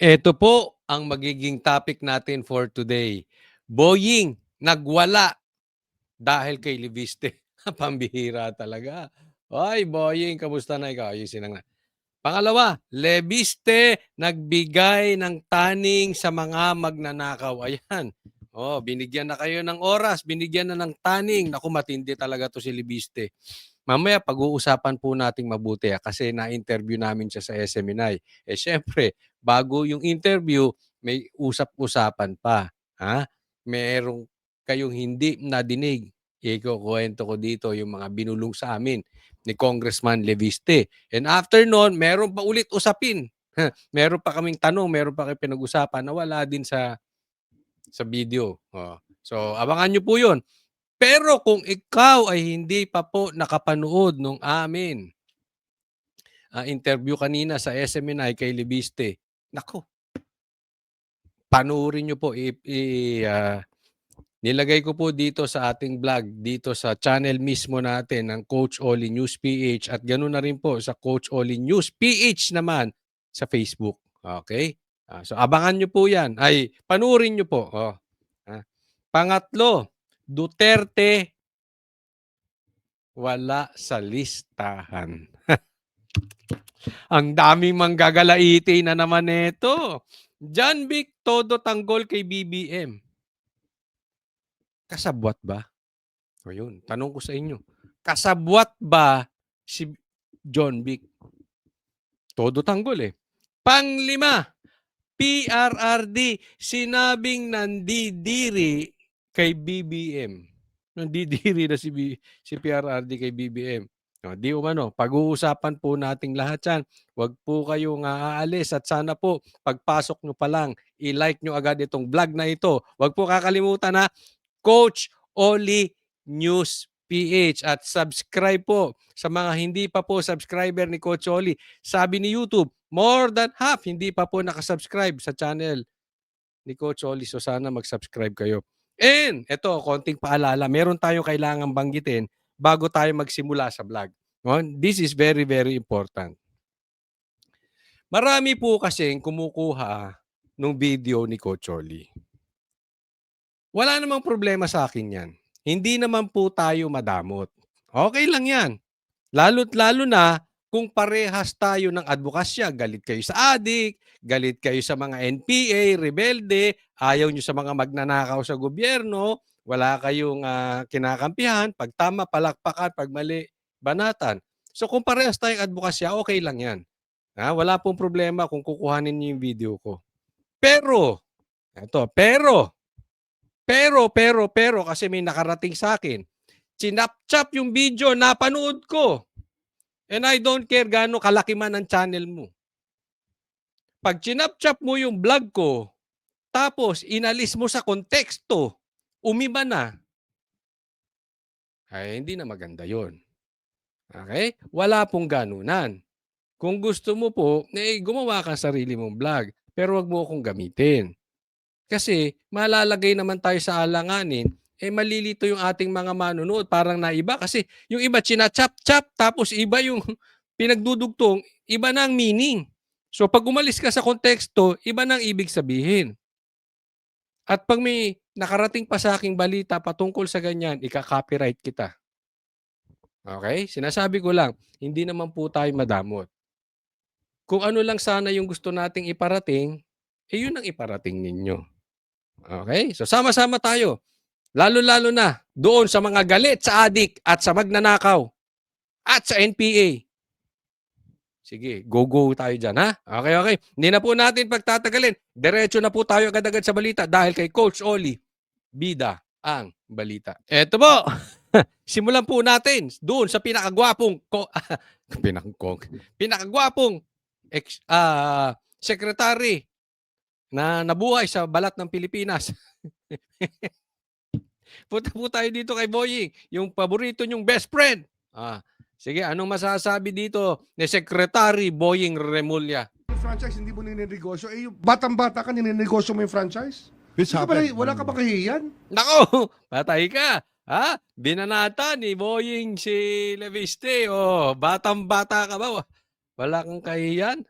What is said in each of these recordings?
Ito po ang magiging topic natin for today. Boying, nagwala dahil kay Leviste. Pambihira talaga. Ay, Boying, kamusta na ikaw? Ayusin na nga. Pangalawa, Leviste nagbigay ng taning sa mga magnanakaw. Ayan. Oh, binigyan na kayo ng oras, binigyan na ng taning. Naku, matindi talaga to si Leviste. Mamaya pag-uusapan po nating mabuti kasi na-interview namin siya sa SMNI. Eh syempre, bago yung interview, may usap-usapan pa. Ha? Merong kayong hindi nadinig. Ikukwento ko dito yung mga binulong sa amin ni Congressman Leviste. And after nun, meron pa ulit usapin. Meron pa kaming tanong, meron pa kaming pinag-usapan na wala din sa video. Oh. So, abangan nyo po yun. Pero kung ikaw ay hindi pa po nakapanood nung amin interview kanina sa SMNI kay Leviste, nako, panoorin nyo po. Nilagay ko po dito sa ating vlog, dito sa channel mismo natin ng Coach Oli News PH at ganoon na rin po sa Coach Oli News PH naman sa Facebook. Okay? So abangan nyo po yan. Ay, panoorin nyo po. Pangatlo, Duterte wala sa listahan. Ang daming manggagalaiti na naman nito. John Vic todo tanggol kay BBM. Kasabwat ba? O yun, tanong ko sa inyo. Kasabwat ba si John Vic? Todo tanggol eh. Panglima, PRRD sinabing nandidiri kay BBM. Nandidiri na si PRRD kay BBM. No, di umano, pag-uusapan po nating lahat yan. Huwag po kayong aalis at sana po pagpasok nyo pa lang, i-like nyo agad itong vlog na ito. Huwag po kakalimutan na Coach Oli News PH at subscribe po sa mga hindi pa po subscriber ni Coach Oli. Sabi ni YouTube, more than half hindi pa po nakasubscribe sa channel ni Coach Oli. So sana mag-subscribe kayo. And ito, konting paalala, meron tayong kailangang banggitin bago tayo magsimula sa vlog. This is very, very important. Marami po kasing kumukuha ng video ni Coach Oli. Wala namang problema sa akin yan. Hindi naman po tayo madamot. Okay lang yan. Lalo't lalo na kung parehas tayo ng advokasya. Galit kayo sa adik, galit kayo sa mga NPA, rebelde, ayaw nyo sa mga magnanakaw sa gobyerno, wala kayong kinakampihan, pag tama, palakpakan, pag mali, banatan. So kung parehas tayong advokasya, okay lang yan. Wala pong problema kung kukuhanin niyo yung video ko. Pero, kasi may nakarating sa akin, chinap-chap yung video, napanood ko. And I don't care gaano kalaki man ang channel mo. Pag chinap-chap mo yung vlog ko, tapos inalis mo sa konteksto, umiba na, ay hindi na maganda yon. Okay? Wala pong ganunan. Kung gusto mo po, gumawa ka sarili mong vlog, pero wag mo akong gamitin. Kasi malalagay naman tayo sa alanganin, malilito yung ating mga manonood, parang naiba. Kasi yung iba chinachap-chap, tapos iba yung pinagdudugtong, iba na ang meaning. So pag umalis ka sa konteksto, iba na ang ibig sabihin. At pag may nakarating pa sa aking balita patungkol sa ganyan, ika-copyright kita. Okay? Sinasabi ko lang, hindi naman po tayo madamot. Kung ano lang sana yung gusto nating iparating, yun ang iparating ninyo. Okay? So sama-sama tayo. Lalo-lalo na doon sa mga galit sa adik at sa magnanakaw at sa NPA. Sige, go tayo dyan, ha? Okay. Hindi na po natin pagtatagalin. Diretso na po tayo agad-agad sa balita dahil kay Coach Oli, bida ang balita. Eto po, simulan po natin doon sa pinakagwapong secretary na nabuhay sa balat ng Pilipinas. Punta po tayo dito kay Boying, yung paborito nyong best friend. Sige, anong masasabi dito ni Secretary Boying Remulla? Yung franchise, hindi mo ninegosyo. Yung batang-bata ka, ninegosyo mo yung franchise? Wala ka ba kahiyan? Nako, patay ka. Binanata ni Boying si Leviste. Batang-bata ka ba? Wala kang kahiyan?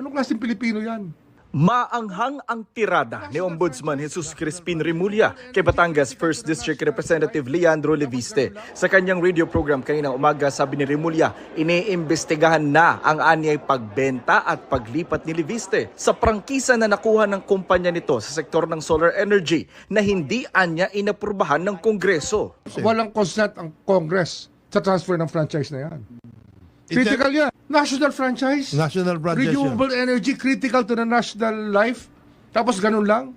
Anong klaseng Pilipino yan? Maanghang ang tirada ni Ombudsman Jesus Crispin Remulla kay Batangas 1st District Representative Leandro Leviste. Sa kanyang radio program kaninang umaga, sabi ni Remulla, iniimbestigahan na ang anyay pagbenta at paglipat ni Leviste sa prangkisa na nakuha ng kumpanya nito sa sektor ng solar energy na hindi anya inaprubahan ng Kongreso. Walang consent ang Congress sa transfer ng franchise na yan. Critical yan. National franchise. National franchise Renewable energy, critical to the national life. Tapos ganun lang.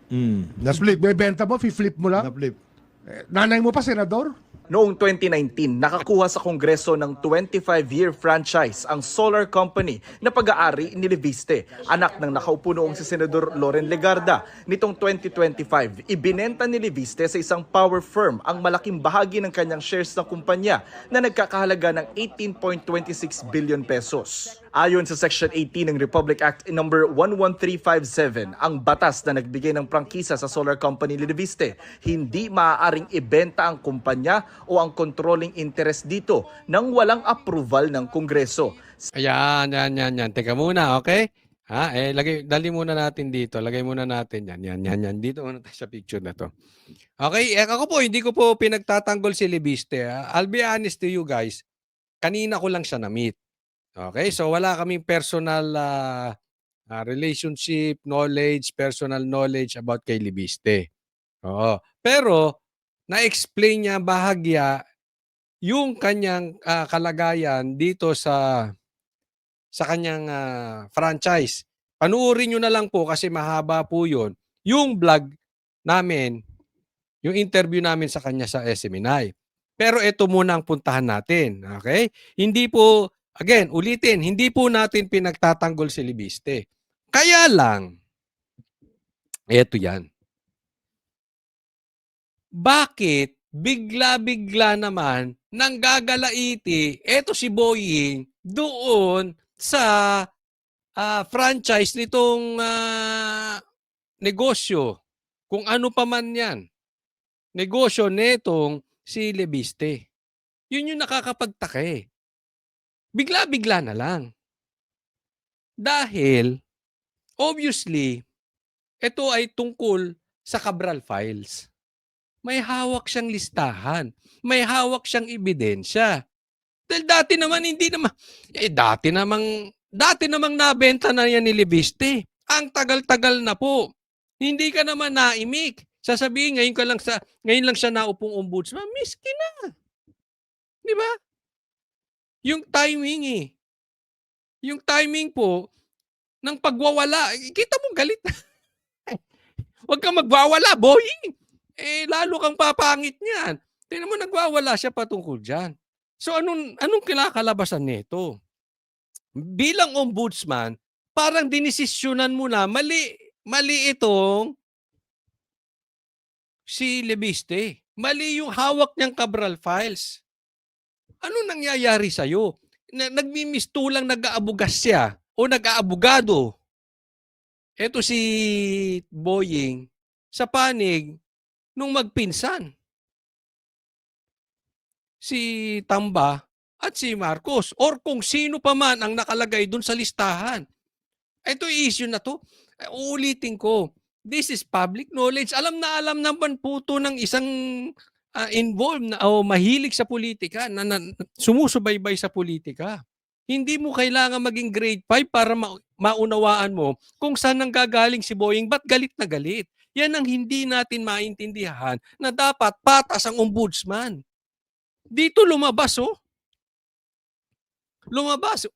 Na-flip. Bebenta mo, flip mo lang. Na-flip. Nanay mo pa, senador? Noong 2019, nakakuha sa Kongreso ng 25-year franchise ang solar company na pag-aari ni Leviste, anak ng nakaupo noong si Senador Loren Legarda. Nitong 2025, ibinenta ni Leviste sa isang power firm ang malaking bahagi ng kanyang shares ng kumpanya na nagkakahalaga ng 18.26 billion pesos. Ayon sa Section 18 ng Republic Act No. 11357, ang batas na nagbigay ng prangkisa sa solar company ni Leviste, hindi maaaring ibenta ang kumpanya o ang controlling interest dito nang walang approval ng Kongreso. Ayan, yan. Teka muna, okay? Dali muna natin dito. Lagay muna natin yan. Dito muna tayo sa picture na to. Okay, ako po, hindi ko po pinagtatanggol si Leviste. I'll be honest to you guys. Kanina ko lang siya na-meet. Okay, so wala kaming personal relationship, personal knowledge about kay Leviste. Oo. Pero, na-explain niya bahagya yung kanyang kalagayan dito sa kanyang franchise. Panuorin nyo na lang po kasi mahaba po yun. Yung vlog namin, yung interview namin sa kanya sa SMNI. Pero ito muna ang puntahan natin. Okay? Hindi po, again, ulitin, hindi po natin pinagtatanggol si Leviste. Kaya lang, eto yan. Bakit bigla-bigla naman nang gagalaiti eto si Boying doon sa franchise nitong negosyo, kung ano pa man yan, negosyo netong si Leviste. Yun yung nakakapagtaka eh. Bigla-bigla na lang. Dahil, obviously, ito ay tungkol sa Cabral Files. May hawak siyang listahan. May hawak siyang ebidensya. Dahil dati namang nabenta na yan ni Leviste. Ang tagal-tagal na po. Hindi ka naman naimik. Sasabihin, ngayon lang siya naupong ombudsman. Miski na. Di ba? Yung timing Yung timing po, ng pagwawala, kita mo galit na. Huwag kang magwawala, Boying. Lalo kang papangit niyan. Tingnan mo, nagwawala siya patungkol dyan. So, anong kinakalabasan nito? Bilang ombudsman, parang dinesisyonan mo na mali itong si Leviste. Mali yung hawak niyang Cabral Files. Ano nangyayari sa'yo? Nagmimistulang nag-aabugas siya o nag-aabugado. Ito si Boying sa panig nung magpinsan. Si Tamba at si Marcos or kung sino pa man ang nakalagay dun sa listahan. Ito issue na to. Uulitin ko. This is public knowledge. Alam naman po to ng isang involved na o mahilig sa politika, na sumusubaybay sa politika. Hindi mo kailangan maging grade 5 para maunawaan mo kung saan nanggagaling si Boying, ba't galit na galit. Yan ang hindi natin maintindihan na dapat patas ang ombudsman. Dito lumabas Lumabas.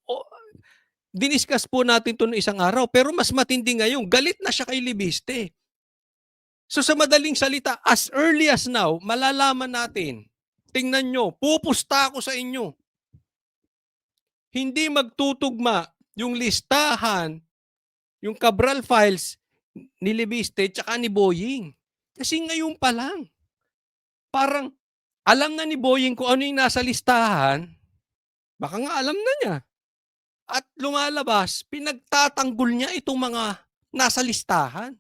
Diniscuss po natin ito noong isang araw, pero mas matindi ngayon, galit na siya kay Leviste. So sa madaling salita, as early as now, malalaman natin, tingnan nyo, pupusta ako sa inyo. Hindi magtutugma yung listahan, yung Cabral Files ni Leviste tsaka ni Boying. Kasi ngayon pa lang, parang alam na ni Boying kung ano yung nasa listahan, baka nga alam na niya. At lumalabas, pinagtatanggol niya itong mga nasa listahan.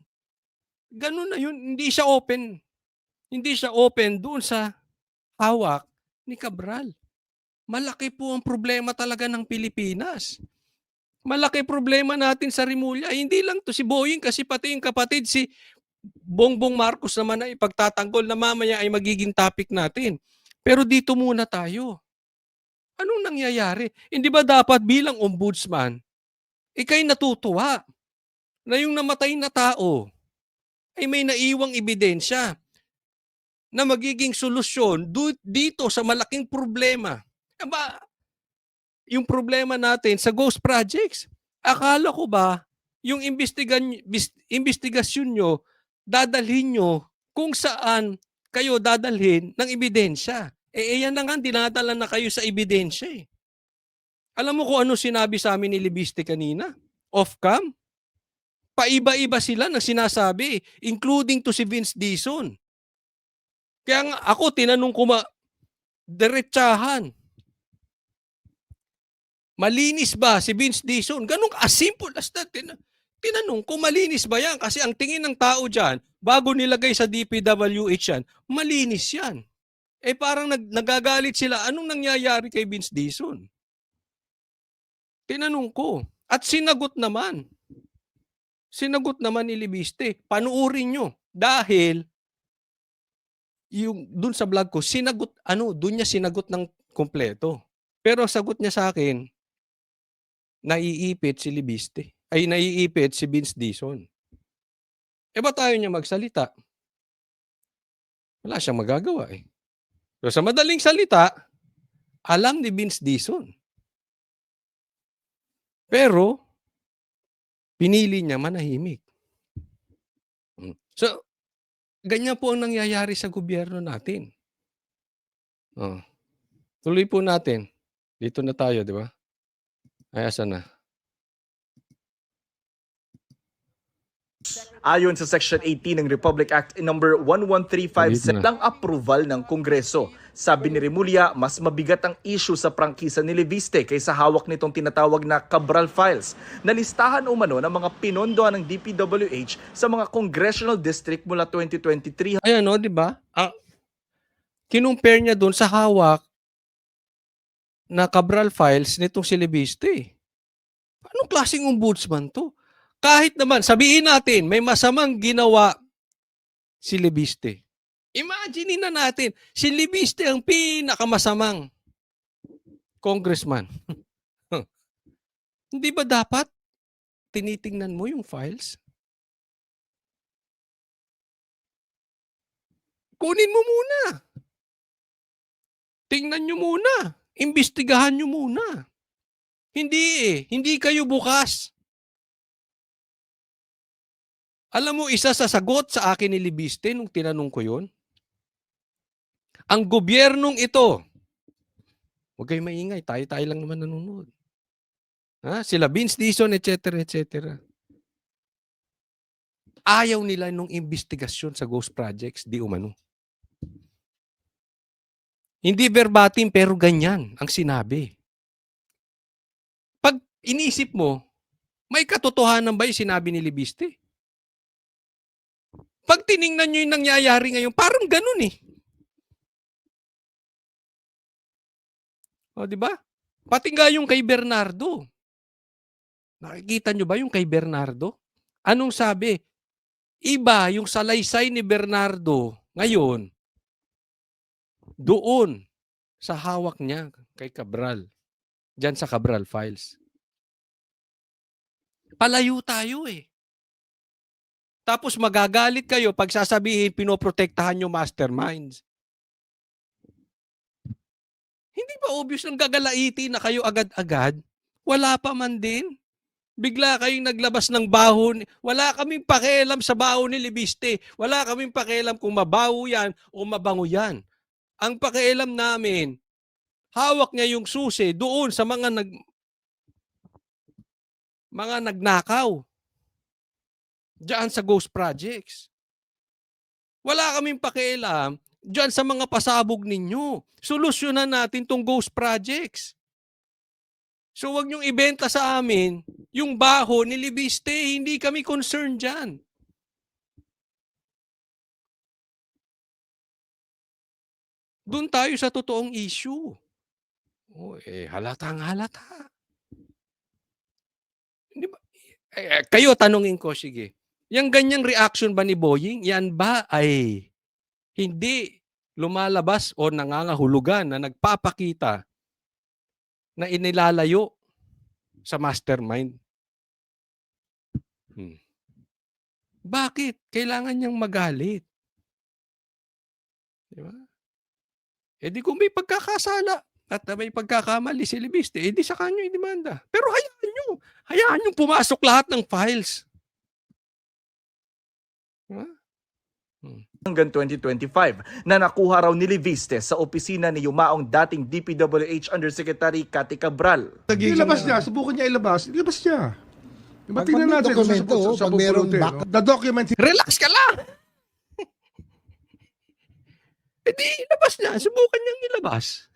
Ganun na yun, hindi siya open. Hindi siya open doon sa hawak ni Cabral. Malaki po ang problema talaga ng Pilipinas. Malaki problema natin sa Rimulya. Hindi lang 'to si Boying kasi pati yung kapatid si Bongbong Marcos naman ay ipagtatanggol na mamaya ay magiging topic natin. Pero dito muna tayo. Anong nangyayari? Hindi ba dapat bilang ombudsman, ika'y natutuwa na yung namatay na tao ay may naiwang ebidensya na magiging solusyon dito sa malaking problema. Aba, yung problema natin sa ghost projects. Akala ko ba yung investigasyon nyo, dadalhin nyo kung saan kayo dadalhin ng ebidensya. Yan na nga, dinadala na kayo sa ebidensya eh. Alam mo kung ano sinabi sa amin ni Libiste kanina? Off-cam? Paiba-iba sila ng sinasabi, including to si Vince Dizon. Kaya nga ako, tinanong ko diretsahan. Malinis ba si Vince Dizon? Ganun as simple as that. Tinanong ko, malinis ba yan? Kasi ang tingin ng tao dyan, bago nilagay sa DPWH yan, malinis yan. Parang nagagalit sila, anong nangyayari kay Vince Dizon? Tinanong ko. At sinagot naman. Sinagot naman ni Libiste, panuurin nyo. Dahil, yung dun sa vlog ko, dun niya sinagot ng kompleto. Pero sagot niya sa akin, naiipit si Libiste. Ay naiipit si Vince Dizon. Ba't tayo niya magsalita? Wala siyang magagawa eh. So sa madaling salita, alam ni Vince Dizon. Pero, pinili niya manahimik. So, ganyan po ang nangyayari sa gobyerno natin. Tuloy po natin. Dito na tayo, di ba? Ay, asan na? Ayon sa Section 18 ng Republic Act No. 11357 ng approval ng Kongreso. Sabi ni Remulla, mas mabigat ang issue sa prangkisa ni Libiste kaysa hawak nitong tinatawag na Cabral Files na listahan umano ng mga pinondohan ng DPWH sa mga congressional district mula 2023. Ayan o, di ba? Kinumpare niya doon sa hawak na Cabral Files nitong si Libiste. Anong klaseng ombudsman to? Kahit naman, sabihin natin, may masamang ginawa si Libiste. Imagine na natin, si Libiste ang pinakamasamang congressman. Hindi ba dapat tinitingnan mo yung files? Kunin mo muna. Tingnan nyo muna. Imbestigahan nyo muna. Hindi kayo bukas. Alam mo, isa sa sagot sa akin ni Libiste nung tinanong ko yun, ang gobyernong ito, huwag kayo maingay, tayo-tayo lang naman nanonood. Sila Vince Dizon, etc., etc. Ayaw nila nung investigasyon sa ghost projects, di umano. Hindi verbatim, pero ganyan ang sinabi. Pag inisip mo, may katotohanan ba yung sinabi ni Libiste? Pag tiningnan nyo yung nangyayari ngayon, parang ganun eh. O, di ba? Pati nga yung kay Bernardo. Nakikita nyo ba yung kay Bernardo? Anong sabi? Iba yung salaysay ni Bernardo ngayon doon sa hawak niya kay Cabral. Diyan sa Cabral Files. Palayo tayo eh. Tapos magagalit kayo pag sasabihin pinoprotektahan nyo masterminds. Hindi ba obvious nang gagalaitin na kayo agad-agad? Wala pa man din. Bigla kayong naglabas ng baho. Wala kaming pakialam sa baho ni Libiste. Wala kaming pakialam kung mabaho yan o mabango yan. Ang pakialam namin, hawak niya yung susi doon sa mga nagnakaw. Diyan sa ghost projects. Wala kaming pakialam diyan sa mga pasabog ninyo. Solusyonan natin tong ghost projects. So wag niyong ibenta sa amin yung baho ni Libiste. Hindi kami concerned dyan. Doon tayo sa totoong issue. Halatang halata. Kayo, tanungin ko, sige. Yang ganyang reaction ba ni Boying, yan ba ay hindi lumalabas o nangangahulugan na nagpapakita na inilalayo sa mastermind? Bakit? Kailangan niyang magalit. Di ba? Eh di kung may pagkakasala at may pagkakamali si Libiste, eh di sa kanyo i-demanda. Pero hayaan nyo pumasok lahat ng files. Diba? Hanggang 2025 na nakuha raw ni Leviste sa opisina ni yumaong dating DPWH Undersecretary Cathy Cabral. Ilabas niya, subukan niya ilabas niya. Diba, Pag tingnan may natin dokumento, pag merong pupulutin, backup. no? The document Relax ka lang! Eh di, ilabas niya. Subukan niyang ilabas.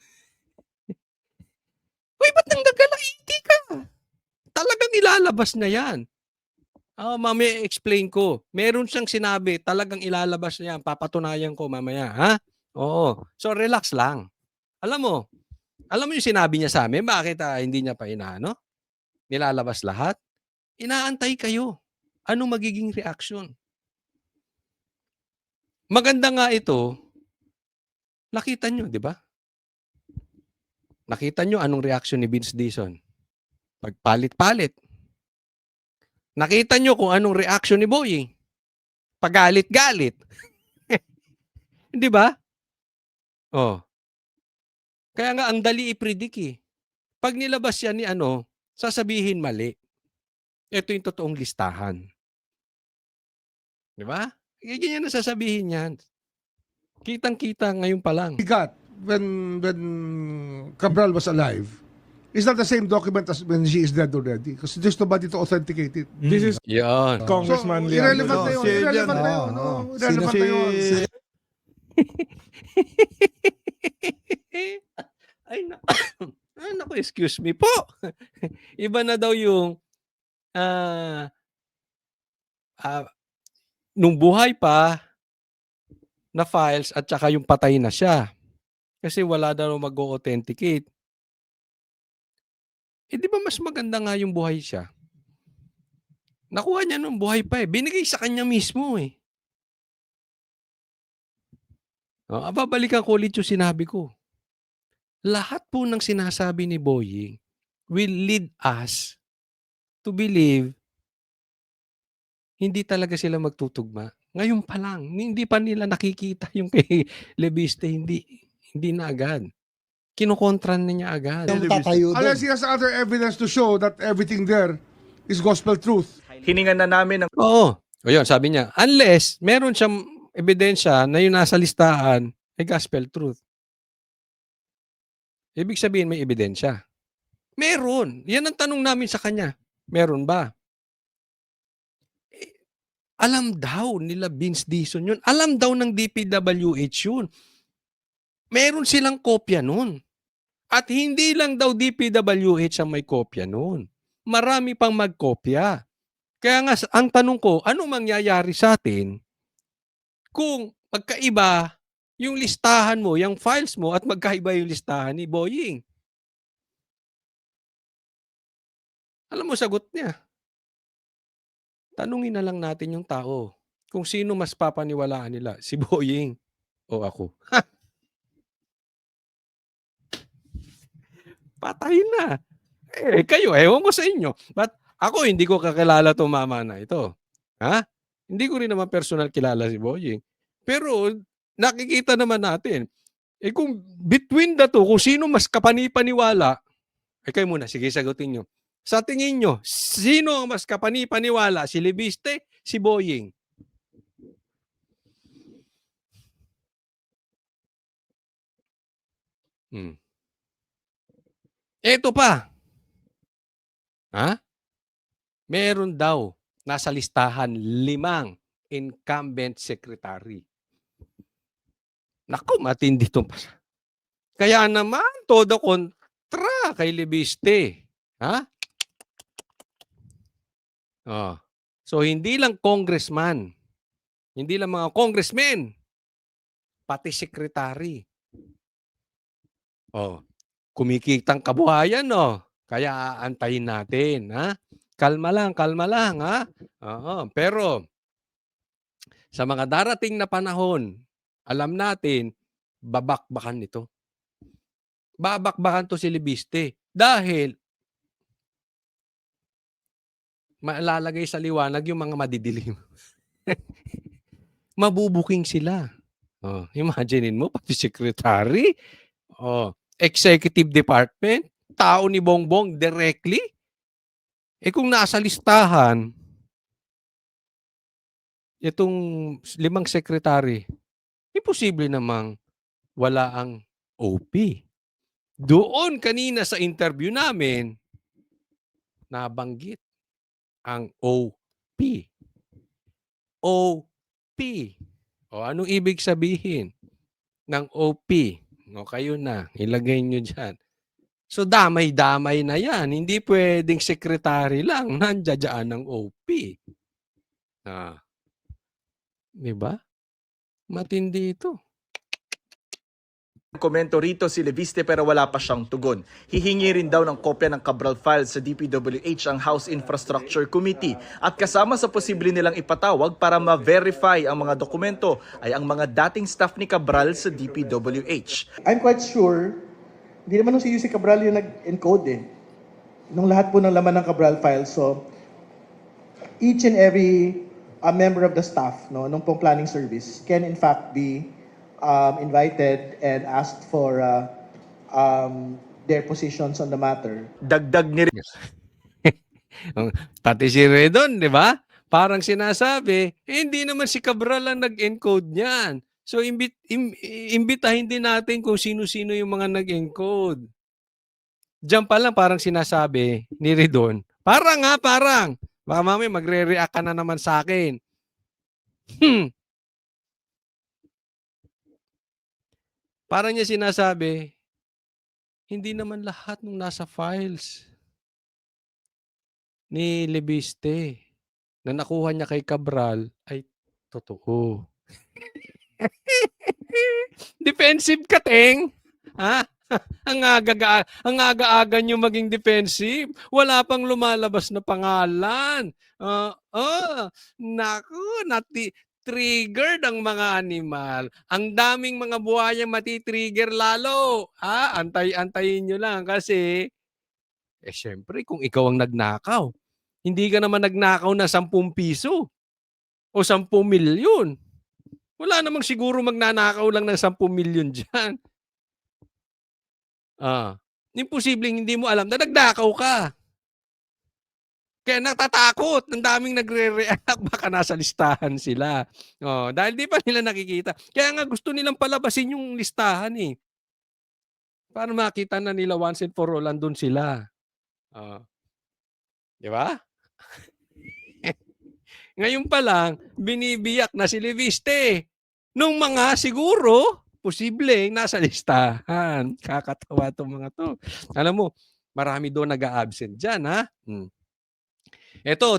Uy, ba't nang nagkalaiti ka? Talagang ilalabas na yan. Mamaya explain ko. Meron siyang sinabi, talagang ilalabas niya. Papatunayan ko mamaya, ha? Oo. So, relax lang. Alam mo yung sinabi niya sa amin, bakit hindi niya pa inaano? Nilalabas lahat? Inaantay kayo. Ano magiging reaction? Maganda nga ito, nakita nyo, di ba? Nakita nyo anong reaction ni Vince Dizon? Pagpalit-palit. Nakita nyo kung anong reaction ni Boying? Pagalit-galit. Di ba? Oh. Kaya nga, ang dali i-predict eh. Pag nilabas yan ni sasabihin mali. Ito yung totoong listahan. Di ba? Ganyan na sasabihin yan. Kitang-kita ngayon pa lang. he got when Cabral was alive is not the same document as when she is dead already. Because there's nobody to authenticate it. This is Yan. Congressman So, Leandro. irrelevant na yun. Si Irrelevant na yun. Oo, no? oo. Irrelevant Si- na yun. Ay, naku, excuse me po. Iba na daw yung nung buhay pa na files at saka yung patay na siya. Kasi wala daw mag-authenticate. Eh di ba mas maganda nga yung buhay siya? Nakuha niya nung buhay pa eh. Binigay sa kanya mismo eh. Babalikan ko ulit yung sinabi ko. Lahat po ng sinasabi ni Boying will lead us to believe hindi talaga sila magtutugma. Ngayon pa lang, hindi pa nila nakikita yung kay Leviste, hindi na agad. Kinukontran na niya agad. Yung tatayo doon. Unless he has other evidence to show that everything there is gospel truth. Hiningan na namin ng Oo. O yun, sabi niya, unless meron siyang ebidensya na yung nasa listahan ay gospel truth. Ibig sabihin may ebidensya. Meron. Yan ang tanong namin sa kanya. Meron ba? Alam daw nila Vince Dizon yun. Alam daw ng DPWH yun. Meron silang kopya nun. At hindi lang daw DPWH ang may kopya nun. Marami pang magkopya. Kaya nga, ang tanong ko, anong mangyayari sa atin kung magkaiba yung listahan mo, yung files mo, at magkaiba yung listahan ni Boying? Alam mo, sagot niya. Tanungin na lang natin yung tao kung sino mas papaniwalaan nila, si Boying o ako. Patay na. Kayo, ewan ko sa inyo. But ako, hindi ko kakilala itong mama na ito. Ha? Hindi ko rin naman personal kilala si Boying. Pero nakikita naman natin, kung between the two, kung sino mas kapanipaniwala, kayo muna, sige, sagutin nyo. Sa tingin nyo, sino ang mas kapanipaniwala? Si Leviste, si Boying? Ito pa. Ha? Meron daw nasa listahan 5 incumbent secretary. Naku, matindi itong pa. Kaya naman, todo kontra kay Leviste. Ha? So, hindi lang congressman, hindi lang mga congressmen, pati secretary. Kumikitang kabuhayan, no? Kaya aantayin natin, ha? kalma lang, ha? Oo, pero sa mga darating na panahon, alam natin, babakbakan nito. Babakbakan 'to si Libiste dahil malalagay sa liwanag yung mga madidilim. Mabubuking sila. Oh, imaginin mo pati secretary, oh, executive department, tao ni Bongbong directly. Eh kung nasa listahan itong 5 sekretary, imposible namang wala ang OP. Doon kanina sa interview namin, nabanggit ang OP. OP. O anong ibig sabihin ng OP? O kayo na, ilagay nyo dyan. So damay-damay na yan. Hindi pwedeng sekretary lang, nandiyan ang OP. Ah, di ba? Matindi ito. Komento rito si Leviste pero wala pa siyang tugon. Hihingi rin daw ng kopya ng Cabral files sa DPWH ang House Infrastructure Committee at kasama sa posible nilang ipatawag para ma-verify ang mga dokumento ay ang mga dating staff ni Cabral sa DPWH. I'm quite sure, hindi naman si UC Cabral yung nag-encode eh. Nung lahat po ng laman ng Cabral file. So, each and every member of the staff nung pong planning service can in fact be invited and asked for their positions on the matter. Dagdag ni Pati si Redon, di ba? Parang sinasabi, hindi naman si Cabral ang nag-encode niyan. So, imbitahin din natin kung sino-sino yung mga nag-encode. Diyan pa lang parang sinasabi ni Redon, parang. Baka mamaya magre-react ka na naman sa akin. Parang niya sinasabi, hindi naman lahat ng nasa files ni Leviste na nakuha niya kay Cabral ay totoo. Defensive ka, Teng. Ha? Ang aga-aga niyo maging defensive. Wala pang lumalabas na pangalan. Naku, triggered ang mga animal. Ang daming mga buhayang matitrigger lalo. Antay-antayin nyo lang kasi, syempre, kung ikaw ang nagnakaw, hindi ka naman nagnakaw na 10 piso o 10 milyon. Wala namang siguro magnanakaw lang ng 10 milyon dyan. Imposibleng hindi mo alam na nagnakaw ka. Kaya natatakot. Ang daming nagre-react. Baka nasa listahan sila. Dahil di pa nila nakikita. Kaya nga gusto nilang palabasin yung listahan eh. Para makita na nila once and for all, andun sila. Di ba? Ngayon pa lang, binibiyak na si Leviste. Nung mga siguro, posible nasa listahan. Kakatawa itong mga to. Alam mo, marami doon nag-a-absent dyan, ha? Ito,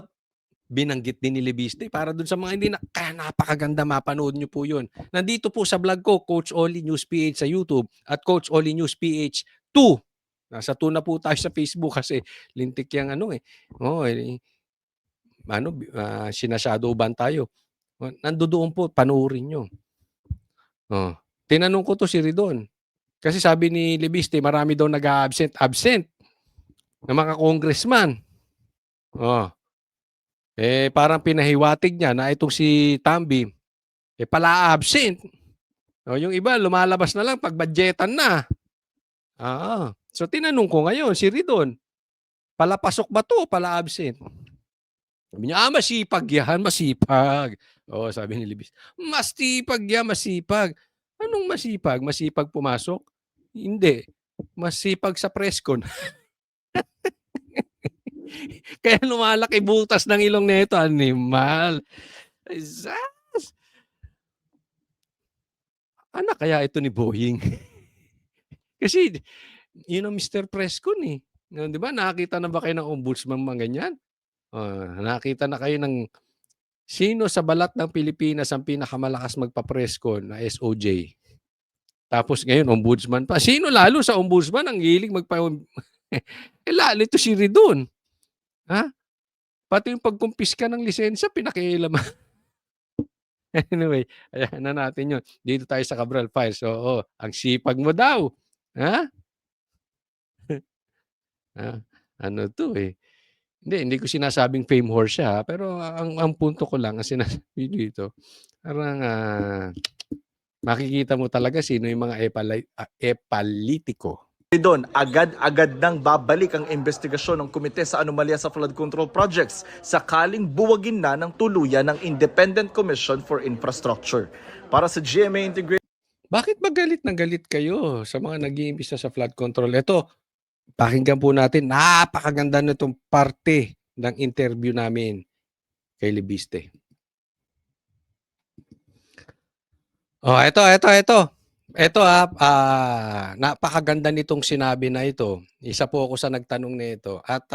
binanggit din ni Leviste para doon sa mga hindi na, kaya napakaganda, mapanood nyo po yun. Nandito po sa vlog ko, Coach Oli News PH sa YouTube at Coach Oli News PH 2. Nasa 2 na po tayo sa Facebook kasi lintik yung sinashadowban tayo. Nandoon po, panoorin nyo. Tinanong ko to si Redon. Kasi sabi ni Leviste, marami daw nag-absent ng mga congressman. Parang pinahiwatig niya na itong si Tambi, pala absent. Yung iba, lumalabas na lang pag budgetan na. So tinanong ko ngayon, si Redon, pala pasok ba to, pala absent? Sabi niya, masipag yan, masipag. Sabi ni Libis, masipag yan, masipag. Anong masipag? Masipag pumasok? Hindi. Masipag sa presscon. Kaya lumalaki butas ng ilong nito, animal. Anak kaya ito ni Boying? Kasi, Mr. Presscon eh. Di ba, nakakita na ba kayo ng ombudsman mga ganyan? Nakita na kayo ng sino sa balat ng Pilipinas ang pinakamalakas magpa-presscon na SOJ? Tapos ngayon, ombudsman pa. Sino lalo sa ombudsman ang hilig magpa... lalo ito si Redon. Pati yung pagkumpiska ng lisensya, pinakialaman. Anyway, ayan na natin yun. Dito tayo sa Cabral Files. Oo, ang sipag mo daw. Ha? Ah, ano to eh. Hindi ko sinasabing fame horse siya, pero ang punto ko lang, ang sinasabi dito, parang makikita mo talaga sino yung mga epalitiko. Doon, agad-agad nang babalik ang investigasyon ng komite sa anomalya sa flood control projects sakaling buwagin na ng tuluyan ng Independent Commission for Infrastructure. Para sa GMA Integrated Bakit ba galit na galit kayo sa mga nag-iimbista sa flood control? Ito, pakinggan po natin, napakaganda na itong parte ng interview namin kay Libiste. Oh, ito. Ito napakaganda nitong sinabi na ito. Isa po ako sa nagtanong nito at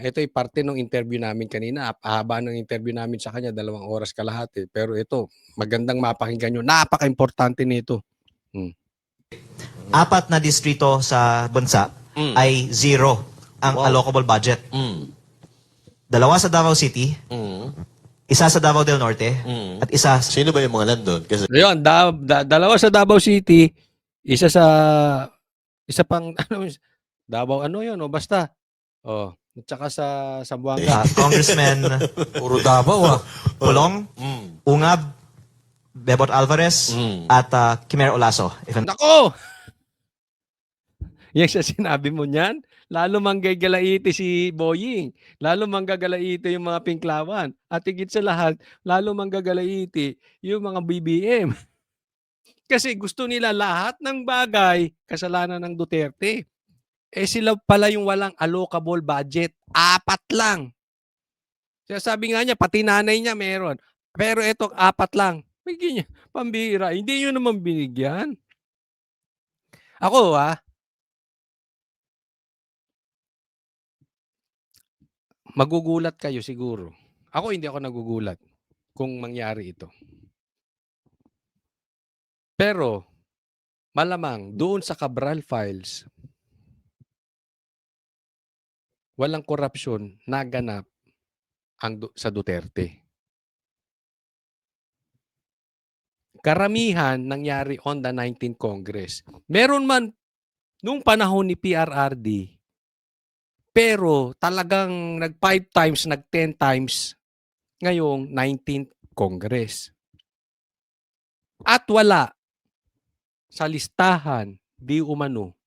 ito ay parte ng interview namin kanina. Haba ng interview namin sa kanya, 2 oras kalahati. Pero ito, magandang mapakinggan nyo. Napaka-importante nito. 4 na distrito sa bansa ay 0 ang allocable budget. 2 sa Davao City, 1 sa Davao del Norte, at 1 Sino ba yung mga nandun? Kasi Ayun, 2 sa Davao City, isa pang Davao yun o basta. Oh, at saka sa Zamboanga. Congressman puro Davao Pulong, Ungab, Bebot Alvarez, at Kimer Olaso. Nako! Yung sa sinabi mo niyan, lalo manggagalaiti si Boying, lalo manggagalaiti yung mga Pinklawan, at higit sa lahat, lalo manggagalaiti yung mga BBM. Kasi gusto nila lahat ng bagay, kasalanan ng Duterte. Sila pala yung walang allocable budget. 4 lang. Kaya sabi nga niya, pati nanay niya meron. Pero ito, 4 lang. Bigyan niya, pambira. Hindi nyo naman binigyan. Ako magugulat kayo siguro. Ako hindi ako nagugulat kung mangyari ito. Pero, malamang doon sa Cabral Files, walang korupsyon naganap sa Duterte. Karamihan nangyari on the 19th Congress. Meron man nung panahon ni PRRD, pero talagang nag 5 times, nag 10 times ngayong 19th Congress. At wala sa listahan di umano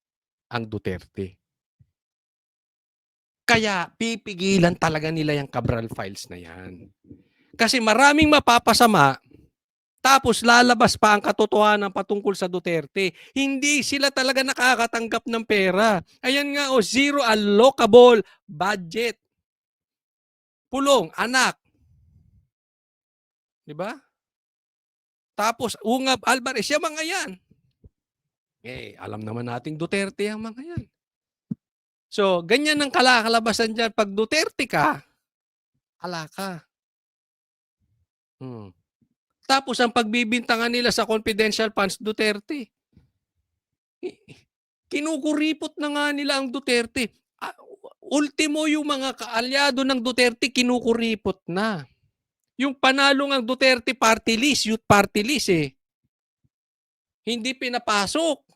ang Duterte. Kaya pipigilan talaga nila yung Cabral Files na yan. Kasi maraming mapapasama, tapos lalabas pa ang katotohanan patungkol sa Duterte. Hindi sila talaga nakakatanggap ng pera. Ayan nga 0 allocable budget. Pulong, anak. 'Di ba? Tapos Ungab, Alvarez, yung mga yan. Alam naman nating Duterte ang mga yan. So, ganyan ang kalabasan dyan. Pag Duterte ka, ala ka. Tapos ang pagbibintangan nila sa confidential funds, Duterte. Kinukuripot na nga nila ang Duterte. Ultimo yung mga kaalyado ng Duterte, kinukuripot na. Yung panalo ng Duterte party list, youth party list hindi pinapasok.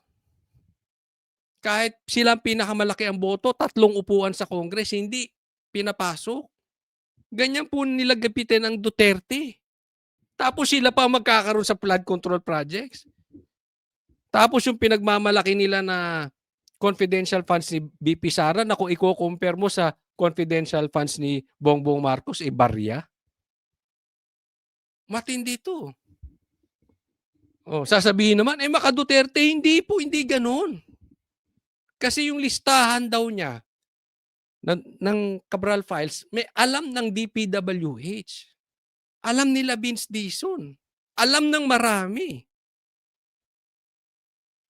Kahit silang pinakamalaki ang boto, 3 upuan sa Congress, hindi pinapasok. Ganyan po nila gapitin ang Duterte. Tapos sila pa magkakaroon sa flood control projects. Tapos yung pinagmamalaki nila na confidential funds ni BP Sara, na kung i-compare mo sa confidential funds ni Bongbong Marcos, barya. Matindi to. Sasabihin naman, Maka Duterte, hindi ganun. Kasi yung listahan daw niya ng Cabral Files, may alam ng DPWH. Alam nila Vince Dizon. Alam ng marami.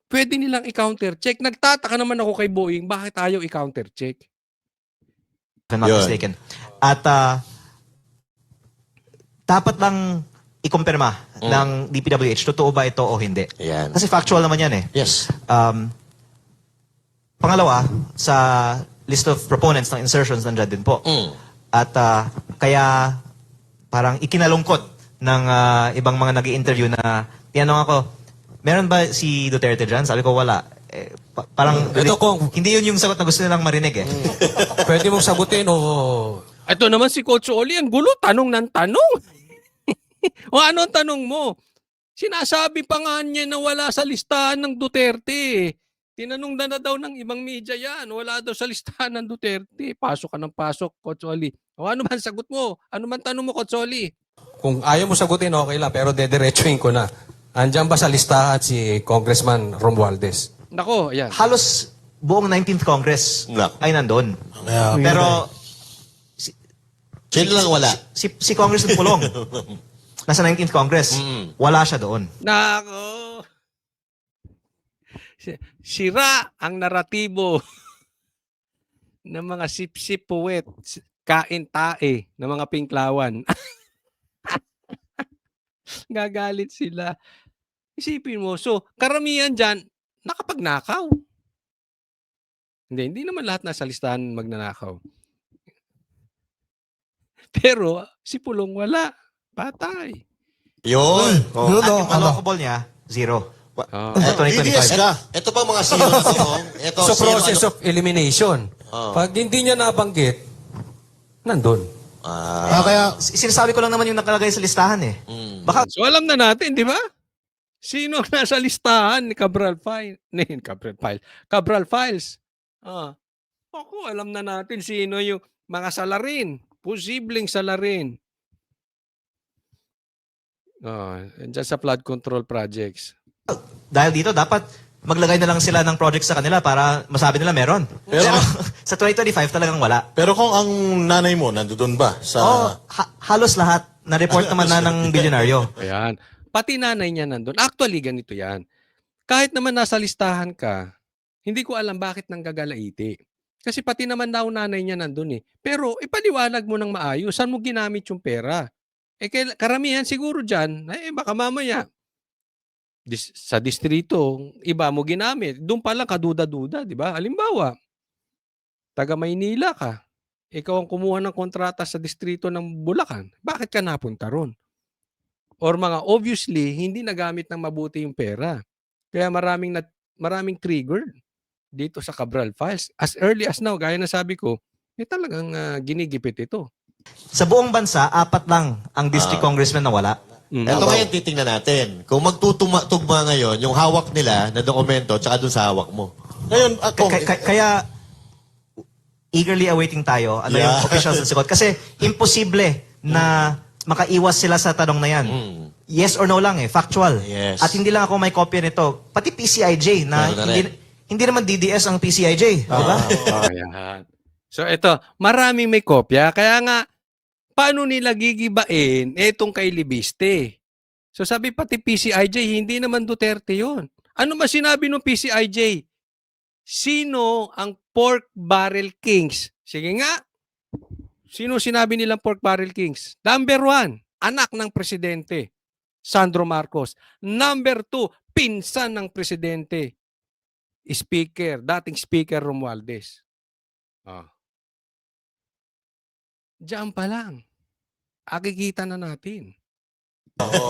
Pwede nilang i-counter-check. Nagtataka naman ako kay Boeing, bakit ayaw i-counter-check? If I'm not Yun. mistaken. At dapat lang ikumpirma ng DPWH, totoo ba ito o hindi? Yan. Kasi factual naman yan Yes. Pangalawa, sa list of proponents ng insertions nandiyan din po. At kaya parang ikinalungkot ng ibang mga nag-i-interview na tinanong ako, meron ba si Duterte dyan? Sabi ko, wala. Parang Ito kung- hindi yun yung sagot na gusto nilang marinig eh. Pwede mong sagutin o... Ito naman si Coach Oli, ang gulo, tanong ng tanong. O ano ang tanong mo? Sinasabi pa nga niya na wala sa listahan ng Duterte. Tinanong na daw ng ibang media yan. Wala daw sa listahan ng Duterte. Pasok ka ng pasok, Coach Oli. O ano man sagot mo? Ano man tanong mo, Coach Oli? Kung ayaw mo sagutin, okay lang. Pero dediretsuhin ko na. Andyan ba sa listahan si Congressman Romualdez? Nako, ayan. Halos buong 19th Congress ay nandun. Pero Sino lang wala? si Congressman Pulong, nasa 19th Congress, wala siya doon. Nako. Sira ang naratibo ng mga sip-sip puwet, kain-tae ng mga pinklawan. Gagalit sila. Isipin mo, so karamihan dyan, nakapagnakaw. Hindi naman lahat nasa listahan magnanakaw. Pero si Pulong wala. Patay. Yun. At yung allocable niya, zero. Oh. Sa 2025. Ito pa mga zero na to. Ito, so process of elimination. Pag hindi niya nabanggit, nandun. Kaya, Sinasabi ko lang naman yung nakalagay sa listahan eh. Baka So alam na natin, di ba? Sino ang nasa listahan ni Cabral Files. Ako, alam na natin sino yung mga salarin. Posibleng salarin. Dyan sa flood control projects. dahil dito, dapat maglagay na lang sila ng project sa kanila para masabi nila meron. Pero sa 2025 talagang wala. Pero kung ang nanay mo nandoon ba sa... Halos lahat na-report naman na ng bilyonaryo. Ayan. Pati nanay niya nandun. Actually, ganito yan. Kahit naman nasa listahan ka, hindi ko alam bakit nang gagalaiti. Kasi pati naman daw nanay niya nandun eh. Pero ipaliwanag mo ng maayos. Saan mo ginamit yung pera? Karamihan siguro dyan, baka mamaya, sa distrito, iba mo ginamit. Doon pa lang kaduda-duda, di ba? Halimbawa, taga Maynila ka. Ikaw ang kumuha ng kontrata sa distrito ng Bulacan. Bakit ka napunta ron? Or mga obviously, hindi nagamit ng mabuti yung pera. Kaya maraming triggered dito sa Cabral Files. As early as now, gaya na sabi ko, talagang ginigipit ito. Sa buong bansa, 4 lang ang district congressman na wala. Ito ngayon titingnan natin. Kung magtutugma ngayon, yung hawak nila na dokumento tsaka dun sa hawak mo. Ngayon, ako... Kaya eagerly awaiting tayo ano yung official sa sagot. Kasi imposible na makaiwas sila sa tanong na yan. Yes or no lang eh, factual. Yes. At hindi lang ako may kopya nito. Pati PCIJ na hindi naman DDS ang PCIJ. Diba? Ayan. So ito, maraming may kopya. Kaya nga, paano nila gigibain itong kay Libiste? So sabi pati PCIJ, hindi naman Duterte yon. Ano ba sinabi ng PCIJ? Sino ang pork barrel kings? Sige nga. Sino sinabi nilang pork barrel kings? Number 1, anak ng presidente, Sandro Marcos. Number 2, pinsan ng presidente, dating speaker Romualdez. Diyan pa lang. Akikita na natin.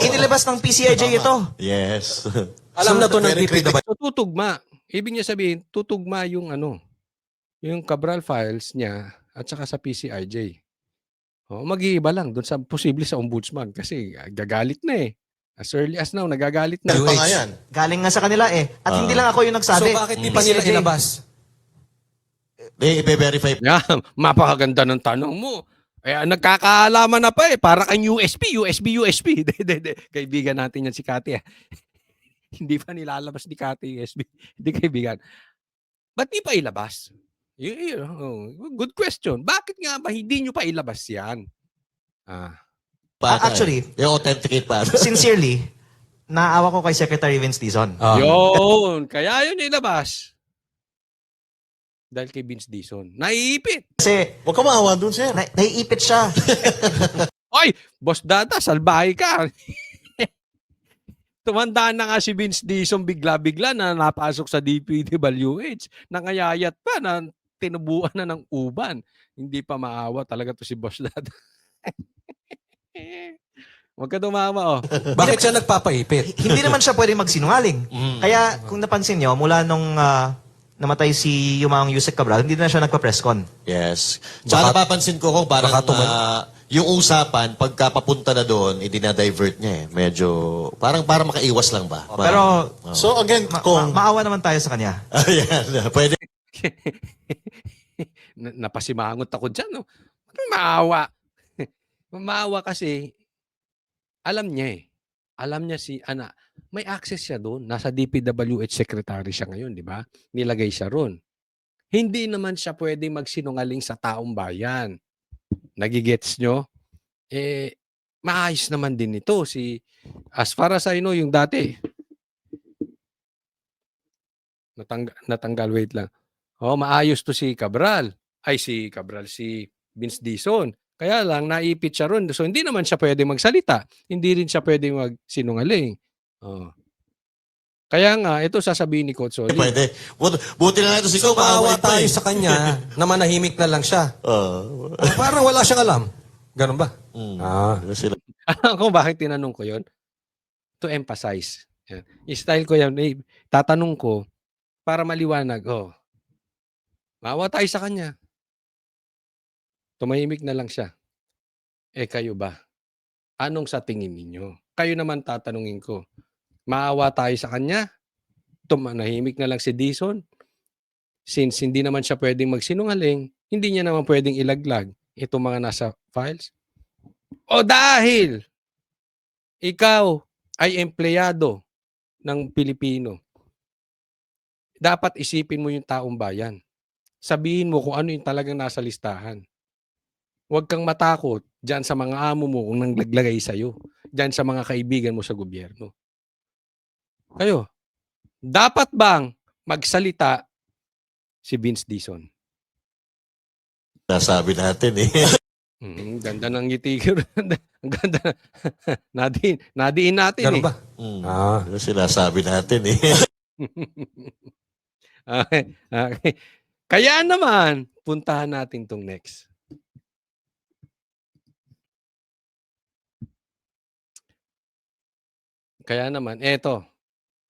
Inilabas ng PCIJ ito. Yes. Alam na to ng DPWH. So tutugma. Ibig niya sabihin, tutugma yung yung Cabral Files niya at saka sa PCIJ. Mag-iiba lang doon sa posible sa ombudsman kasi gagalit na eh. As early as now, nagagalit na. Ano pa nga yan? Galing nga sa kanila eh. At hindi lang ako yung So nagsabi. bakit di pa nila PCIJ. ilabas? I-verify. Yeah, mapakaganda ng tanong mo. Nagkakaalaman na pa eh. Para kang USB. Kaibigan natin yan si Cathy. Hindi pa nilalabas ni Cathy USB. Hindi kaibigan. Ba't di pa ilabas? Good question. Bakit nga ba hindi nyo pa ilabas yan? Actually, yung authenticate pa. sincerely, naawa ko kay Secretary Vince Dizon. Yun. Kaya yun ilabas. Dahil kay Vince Dizon. Naiipit. Kasi Huwag ka maawa dun, sir. naiipit siya. Ay, Boss Dada, salbahay ka. Tumandaan na nga si Vince Dizon bigla-bigla na napasok sa DPWH. Nangayayat pa na tinubuan na ng uban. Hindi pa maawa talaga 'to si Boss Dad. Huwag ka tumawa, oh. Bakit siya nagpapaipit? Hindi naman siya pwede magsinungaling. Kaya kung napansin nyo, mula nung namatay si Yumaong Yusek Cabral, hindi na siya nagpa-press con. Yes. Tsaka napapansin ko kung parang baka yung usapan, pagka papunta na doon, idinadivert niya eh. Medyo, parang makaiwas lang ba? Pero So again, kung... maawa naman tayo sa kanya. Ayan, pwede Napasimangot ako dyan, no? Maawa. Maawa kasi, alam niya eh. Alam niya si Ana. May access siya doon. Nasa DPWH secretary siya ngayon, di ba? Nilagay siya roon. Hindi naman siya pwede magsinungaling sa taong bayan. Nagigets nyo? Maayos naman din ito. As far as I know, yung dati. Natanggal, wait lang. Maayos to si Cabral. Si Vince Dizon. Kaya lang, naipit siya ron. So, hindi naman siya pwede magsalita. Hindi rin siya pwede magsinungaling. Kaya nga, ito sasabihin ni Coach Oli. pwede. Buti na lang ito si So, maawa Kumaway pa tayo eh. sa kanya na manahimik na lang siya. Parang wala siyang alam. Ganun ba? Sila. Alam ko bakit tinanong ko yon? To emphasize. Yan. Style ko yan. Tatanong ko para maliwanag. Maawa tayo sa kanya. Tumahimik na lang siya. Kayo ba? Anong sa tingin ninyo? Kayo naman tatanungin ko. Maawa tayo sa kanya? Tumanahimik na lang si Dizon? Since hindi naman siya pwedeng magsinungaling, hindi niya naman pwedeng ilaglag itong mga nasa files? O dahil ikaw ay empleyado ng Pilipino, dapat isipin mo yung taong bayan. Sabihin mo kung ano yung talagang nasa listahan. Huwag kang matakot dyan sa mga amo mo kung nanglaglagay sa'yo. Dyan sa mga kaibigan mo sa gobyerno. Kayo, dapat bang magsalita si Vince Dizon? Nasabi natin eh. Ganda ng ngiti ko. Ang ganda. Nadiin natin Ganun eh. ba? Sinasabi natin eh. Okay. Kaya naman, puntahan natin tong next. Kaya naman, eto,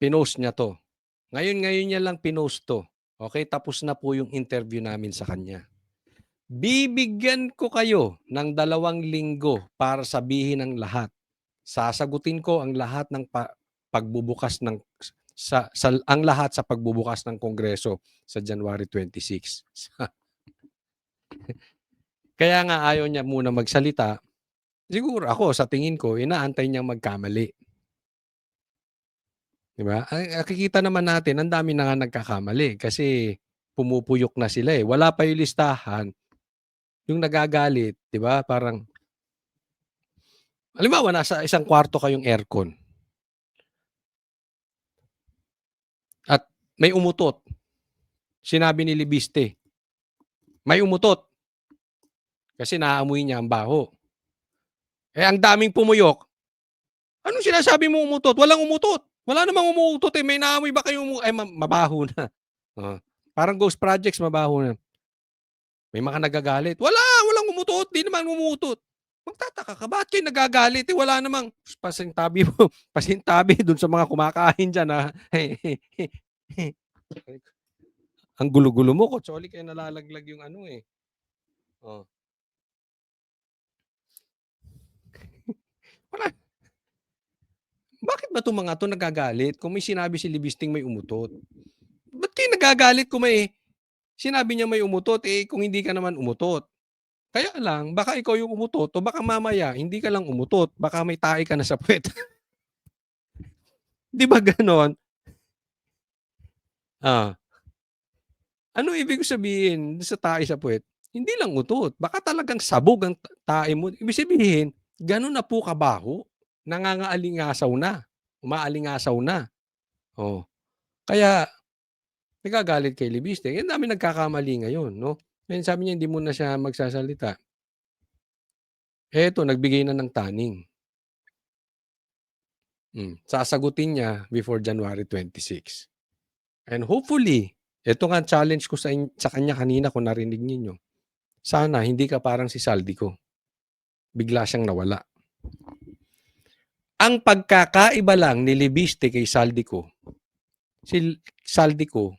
pinost niya to. Ngayon niya lang pinost to. Okay, tapos na po yung interview namin sa kanya. Bibigyan ko kayo ng 2 linggo para sabihin ang lahat. Sasagutin ko ang lahat ng pagbubukas ng ang lahat sa pagbubukas ng Kongreso sa January 26. Kaya nga ayaw niya muna magsalita. Siguro ako, sa tingin ko, inaantay niyang magkamali. Diba? Nakikita naman natin, ang dami na nga nagkakamali kasi pumupuyok na sila eh. Wala pa yung listahan. Yung nagagalit, di ba? Parang, halimbawa, nasa isang kwarto kayong aircon. At may umutot. Sinabi ni Libiste, may umutot. Kasi naaamoy niya ang baho. Ang daming pumuyok. Anong sinasabi mo umutot? Walang umutot. Wala namang umuutot eh. May naamoy ba kayo mabaho na. Parang Ghost Projects, mabaho na. May mga nagagalit. Walang umutot. Di naman umutot. Magtataka ka, bakit kayo nagagalit? Wala namang pasintabi mo. Pasintabi dun sa mga kumakain dyan. Ang gulo-gulo mo, Kotsoli, kaya nalalaglag yung ano eh. Wala. Bakit ba itong mga ito nagagalit kung may sinabi si Libisting may umutot? Ba't kayo nagagalit kung may sinabi niya may umutot kung hindi ka naman umutot? Kaya lang, baka ikaw yung umutot o baka mamaya hindi ka lang umutot. Baka may tae ka na sa puwet. Di ba ganon? Ano ibig sabihin sa tae sa puwet? Hindi lang utot. Baka talagang sabog ang tae mo. Ibig sabihin, ganon na po kabaho. Nangangaalingasaw na. Umaalingasaw na. Kaya, nagagalit kay Libiste. Ang dami nagkakamali ngayon, no? Ngayon sabi niya, hindi mo na siya magsasalita. Eto, nagbigay na ng taning. Sasagutin niya before January 26. And hopefully, Ito nga ang challenge ko sa kanya kanina kung narinig ninyo. Sana hindi ka parang si Saldico. Bigla siyang nawala. Ang pagkakaiba lang ni Libiste kay Saldico, si Saldico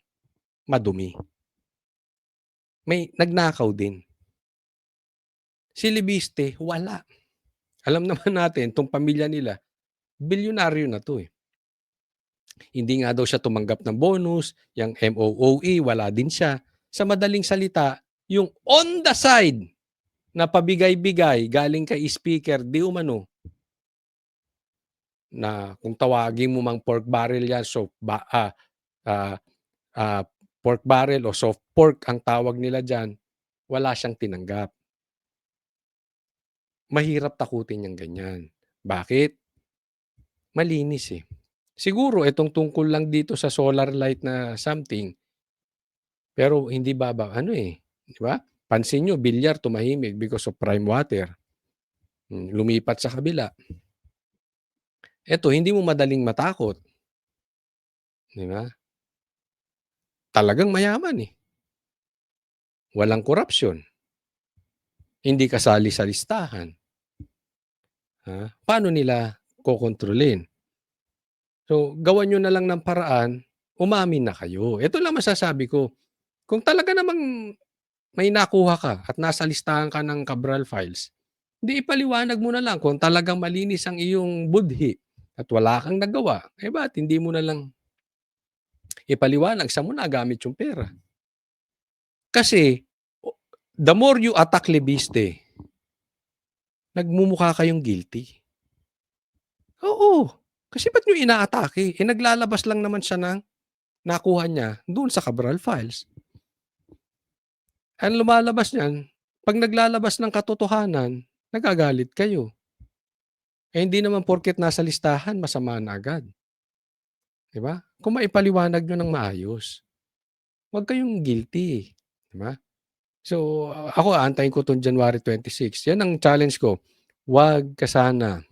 madumi. May nagnakaw din. Si Libiste, wala. Alam naman natin, itong pamilya nila, bilyonaryo na to eh. Hindi nga daw siya tumanggap ng bonus, yung MOOE, wala din siya. Sa madaling salita, yung on the side na pabigay-bigay galing kay speaker, di umano, na kung tawagin mo mang pork barrel yan, pork barrel o soft pork ang tawag nila dyan, wala siyang tinanggap. Mahirap takutin yung ganyan. Bakit? Malinis eh. Siguro itong tungkol lang dito sa solar light na something, pero hindi di ba? Pansin nyo, bilyar tumahimik because of prime water. Lumipat sa kabila. Ito, hindi mo madaling matakot. Di ba? Talagang mayaman eh. Walang korupsyon. Hindi kasali sa listahan. Paano nila kokontrolin? So, gawan nyo na lang ng paraan, umamin na kayo. Ito lang masasabi ko. Kung talaga namang may nakuha ka at nasa listahan ka ng Cabral files, hindi ipaliwanag mo na lang kung talagang malinis ang iyong budhi at wala kang nagawa. Eh ba't hindi mo na lang ipaliwanag sa mo nagamit yung pera? Kasi, the more you attack Libiste, nagmumukha kayong guilty. Oo. Kasi ba't nyo inaatake? Naglalabas lang naman siya ng nakuha niya doon sa Cabral files. Ang lumalabas niyan, pag naglalabas ng katotohanan, nagagalit kayo. Hindi naman porket nasa listahan, masama na agad. Diba? Kung maipaliwanag nyo ng maayos, huwag kayong guilty. Diba? So, ako aantayin ko itong January 26. Yan ang challenge ko. Huwag ka sana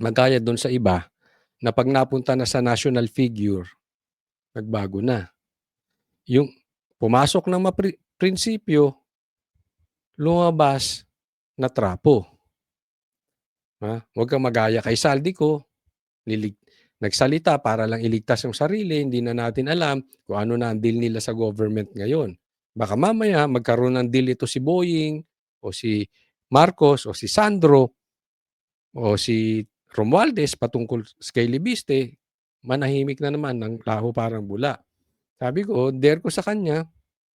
magkaya doon sa iba na pag napunta na sa national figure, nagbago na. Yung pumasok ng prinsipyo, lumabas na trapo. Huwag kang magaya kay Saldico, nagsalita para lang iligtas yung sarili, hindi na natin alam kung ano na ang deal nila sa government ngayon. Baka mamaya magkaroon ng deal ito si Boying, o si Marcos, o si Sandro, o si Romualdez patungkol kay Libiste, manahimik na naman ng laho parang bula. Sabi ko, dare ko sa kanya,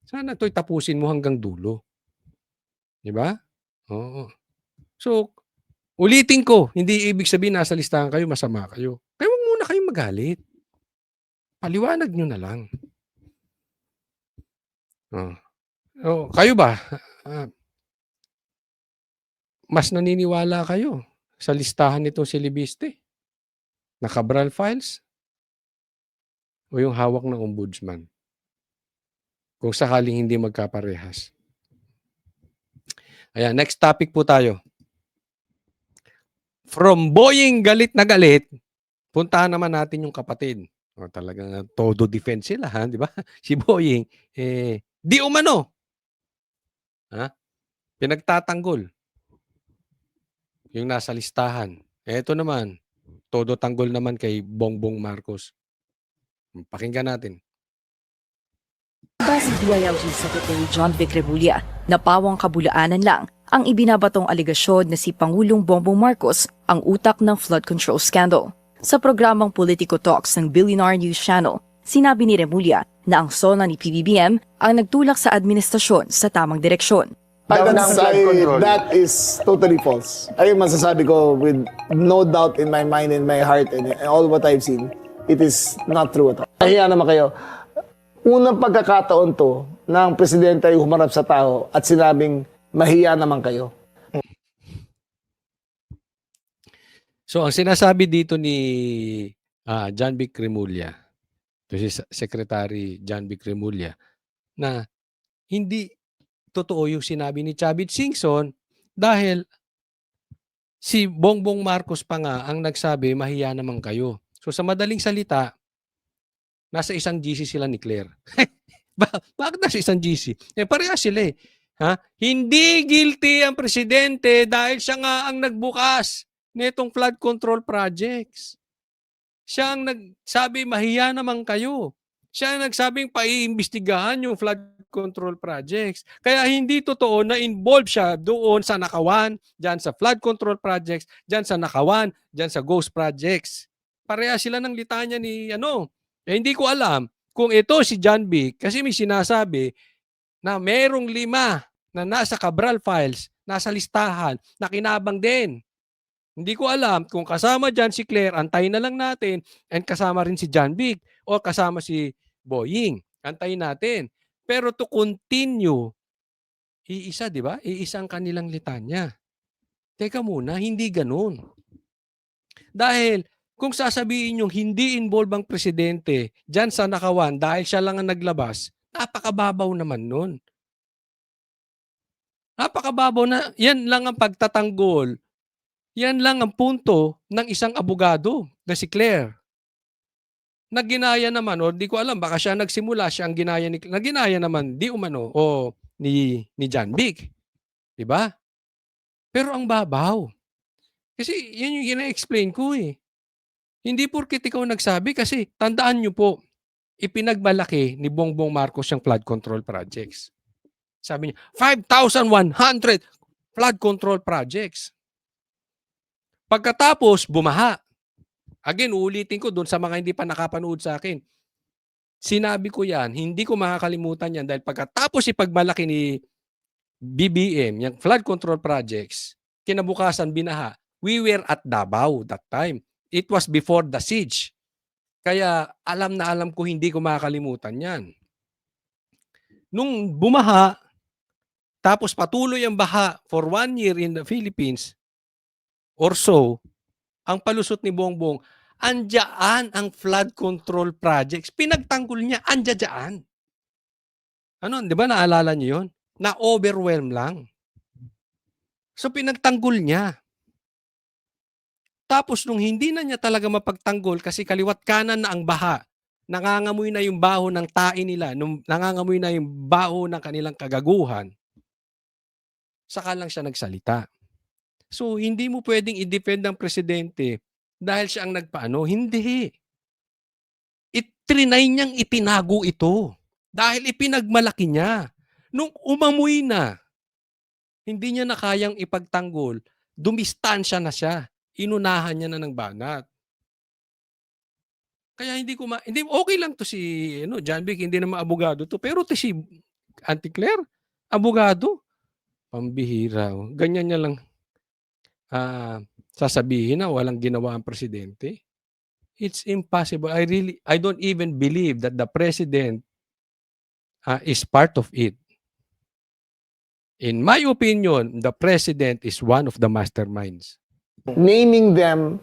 sana ito'y tapusin mo hanggang dulo. Diba? Oo. So, ulitin ko, hindi ibig sabihin nasa listahan kayo, masama kayo. Kaya huwag muna kayong magalit. Paliwanag nyo na lang. Kayo ba? Mas naniniwala kayo sa listahan nito si Libiste? Na Cabral files? O yung hawak ng ombudsman? Kung sakaling hindi magkaparehas. Ayan, next topic po tayo. From Boying galit na galit, puntahan naman natin yung kapatid. Talagang todo defense sila, di ba? Si Boying, di umano. Pinagtatanggol. Yung nasa listahan. Ito naman, todo tanggol naman kay Bongbong Marcos. Pakinggan natin. Si DILG Secretary John Vic Remulla na pawang kabulaanan lang ang ibinabatong aligasyon na si Pangulong Bongbong Marcos ang utak ng flood control scandal. Sa programang Politico Talks ng Billionaire News Channel, sinabi ni Remulla na ang SONA ni PBBM ang nagtulak sa administrasyon sa tamang direksyon. I can say that is totally false. Ayun masasabi ko with no doubt in my mind and my heart and all what I've seen, it is not true at all. Nahiya naman kayo. Unang pagkakataon to na ang presidente ay humarap sa tao at sinabing mahiya naman kayo. So ang sinasabi dito ni John Vic Remulla, to si Secretary John Vic Remulla, na hindi totoo yung sinabi ni Chavit Singson dahil si Bongbong Marcos pa nga ang nagsabi mahiya naman kayo. So sa madaling salita, nasa isang GC sila ni Claire. Bakit nasa isang GC? Parehas sila eh. Ha? Hindi guilty ang presidente dahil siya nga ang nagbukas nitong flood control projects. Siya ang nagsabi, mahiya naman kayo. Siya ang nagsabing paiimbestigahan yung flood control projects. Kaya hindi totoo na involved siya doon sa Nakawan, dyan sa flood control projects, dyan sa Nakawan, dyan sa ghost projects. Pareha sila ng litanya ni hindi ko alam kung ito si John Vic kasi may sinasabi na merong 5 na nasa Cabral files, nasa listahan, na kinabang din. Hindi ko alam kung kasama dyan si Claire, antayin na lang natin, and kasama rin si John Vic o kasama si Boying. Antayin natin. Pero to continue, iisa, di ba? Iisa ang kanilang litanya. Teka muna, hindi ganun. Dahil kung sasabihin yung hindi involved ang presidente dyan sa Nakawan dahil siya lang ang naglabas, napakababaw naman nun. Napakababaw na, yan lang ang pagtatanggol. Yan lang ang punto ng isang abogado na si Claire. Naginaya naman, o di ko alam, baka siya nagsimula, siya ang ginaya ni Claire. Naginaya naman, di umano, o ni John Vic. Diba? Pero ang babaw. Kasi yan yung gina-explain ko eh. Hindi porket ikaw nagsabi kasi tandaan nyo po, ipinagmalaki ni Bongbong Marcos yung flood control projects. Sabi niya, 5,100 flood control projects. Pagkatapos, bumaha. Again, uulitin ko doon sa mga hindi pa nakapanood sa akin. Sinabi ko yan, hindi ko makakalimutan yan dahil pagkatapos ipagmalaki ni BBM, yung flood control projects, kinabukasan binaha, we were at Davao that time. It was before the siege. Kaya alam na alam ko hindi ko makakalimutan yan. Nung bumaha, tapos patuloy ang baha for 1 year in the Philippines or so, ang palusot ni Bongbong, andyan ang flood control projects. Pinagtanggol niya, andyan. Ano, di ba naalala niyo yun? Na-overwhelm lang. So pinagtanggol niya. Tapos nung hindi na niya talaga mapagtanggol kasi kaliwat kanan na ang baha, nangangamoy na yung baho ng tae nila, nangangamoy na yung baho ng kanilang kagaguhan, saka lang siya nagsalita. So hindi mo pwedeng i-defend ang presidente dahil siya ang nagpaano. Hindi. Trinay niyang itinago ito dahil ipinagmalaki niya. Nung umamoy na, hindi niya na kayang ipagtanggol, dumistansya na siya. Inunahan niya na ng banat. Kaya hindi okay lang to si John Vic, hindi naman abogado to, pero to si Auntie Claire, abogado. Pambihira. Ganyan niya lang sasabihin na walang ginawa ang presidente. It's impossible. I don't even believe that the president is part of it. In my opinion, the president is one of the masterminds. Naming them,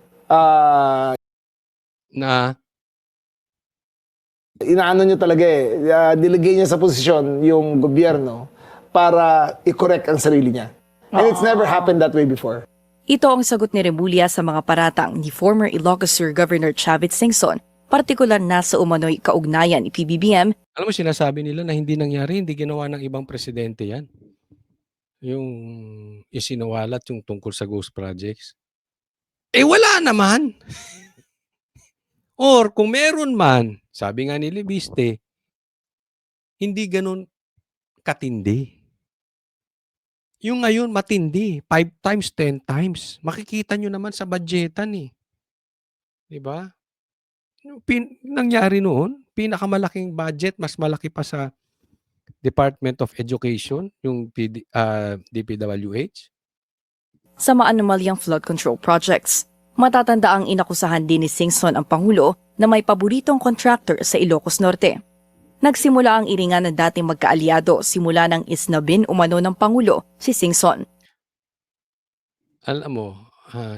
Na inaano nyo talaga nilagay niya sa posisyon yung gobyerno para i-correct ang sarili niya. And it's never happened that way before. Ito ang sagot ni Remulla sa mga paratang ni former Ilocos Sur Governor Chavit Singson, partikular na sa umano'y kaugnayan ni PBBM. alam mo, sinasabi nila na hindi nangyari, hindi ginawa ng ibang presidente yan. Yung isinawalat yung tungkol sa ghost projects. Wala naman. Or kung meron man, sabi nga ni Libiste, hindi ganun katindi. Yung ngayon matindi, 5 times, 10 times. Makikita nyo naman sa budgetan eh. Diba? Nangyari noon, pinakamalaking budget, mas malaki pa sa Department of Education, yung DPWH. Sa maanomalyang flood control projects, matatanda ang inakusahan din ni Singson ang Pangulo na may paboritong contractor sa Ilocos Norte. Nagsimula ang iringan ng dating magkaalyado simula ng isnabin umano ng Pangulo, si Singson. Alam mo,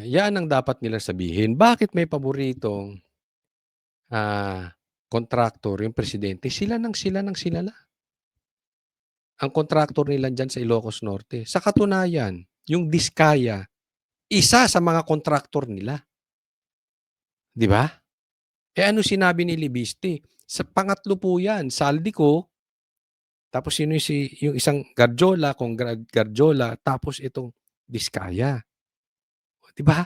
yan ang dapat nila sabihin. Bakit may paboritong contractor yung presidente? Sila na. Ang contractor nila dyan sa Ilocos Norte. Sa katunayan, yung Diskaya, isa sa mga contractor nila. Di ba? Ano sinabi ni Libiste? Sa pangatlo po yan, Saldico, Tapos sino yung isang Garjola, Garjola, tapos itong Diskaya. 'Di ba?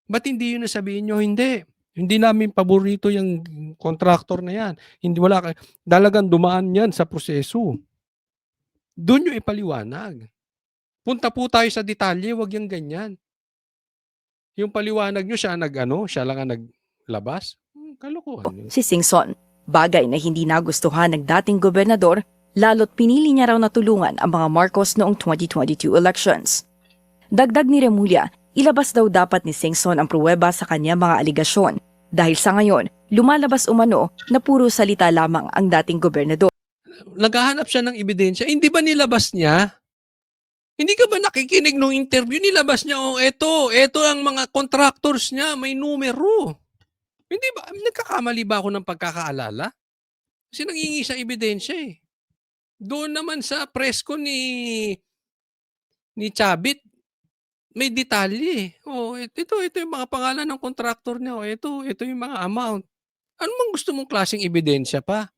Ba't hindi yun nasabihin niyo, hindi namin paborito yung contractor na yan. Hindi wala talagang dumaan yan sa proseso. Do'n niyo ipaliwanag. Punta po tayo sa detalye, 'wag yang ganyan. Yung paliwanag niyo siya lang ang naglabas. Kalokohan yun. Si Singson. Bagay na hindi nagustuhan ng dating gobernador, lalo't pinili niya raw na tulungan ang mga Marcos noong 2022 elections. Dagdag ni Remulla, ilabas daw dapat ni Singson ang pruweba sa kanya mga aligasyon dahil sa ngayon, lumalabas umano na puro salita lamang ang dating gobernador. Naghahanap siya ng ebidensya. Hindi ba nilabas niya? Hindi ka ba nakikinig nung interview? Nilabas niya, eto ang mga contractors niya, may numero. Hindi ba, nagkakamali ba ako ng pagkakaalala? Kasi nangingi siya ebidensya eh. Doon naman sa presko ni Chabit, may detalye. Ito yung mga pangalan ng contractor niya. Ito yung mga amount. Ano mang gusto mong klaseng ebidensya pa?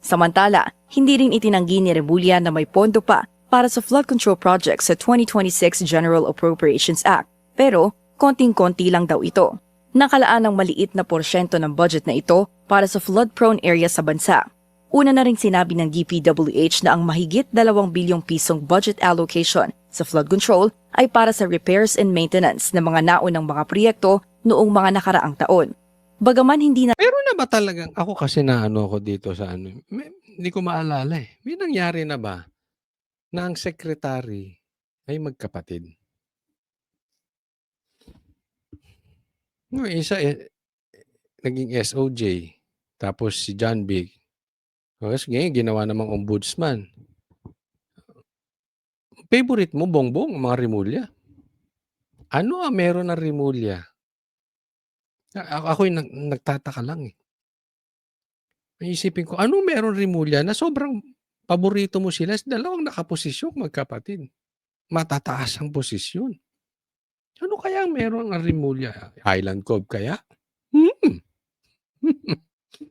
Samantala, hindi rin itinanggi ni Remulla na may pondo pa para sa flood control project sa 2026 General Appropriations Act. Pero, konting-konti lang daw ito. Nakalaan ng maliit na porsyento ng budget na ito para sa flood-prone area sa bansa. Una na rin sinabi ng DPWH na ang mahigit 2 bilyong pisong budget allocation sa flood control ay para sa repairs and maintenance ng mga naunang mga proyekto noong mga nakaraang taon. Bagaman hindi na Pero na ba talagang, ako kasi ako dito sa hindi ko maalala eh. May nangyari na ba na ang secretary ay magkapatid? Yung isa naging SOJ, tapos si John Big. Tapos ngayon, ginawa namang ombudsman. Favorite mo, Bongbong, ang mga Remulla? Ano ang meron ng Remulla? Ako yung nagtataka lang eh. Naisipin ko, ano meron Remulla na sobrang paborito mo sila? Dalawang nakaposisyon, magkapatid. Matataas ang posisyon. Ano kaya ang meron ng Remulla? Island Cove kaya?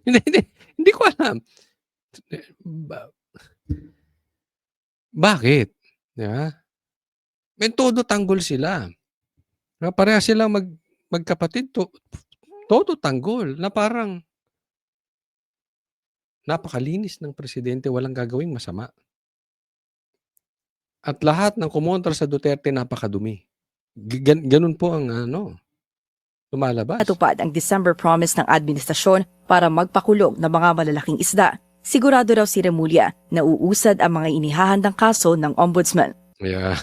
Hindi ko alam. Bakit? Yeah. May todo tanggol sila. Pareha silang magkapatid. Todo tanggol. Na parang napakalinis ng presidente, walang gagawing masama. At lahat ng kumontra sa Duterte napakadumi. Ganun po ang lumalabas. natupad ang December promise ng administrasyon para magpakulong ng mga malalaking isda. Sigurado raw si Remulla na uusad ang mga inihahandang kaso ng ombudsman. Yeah.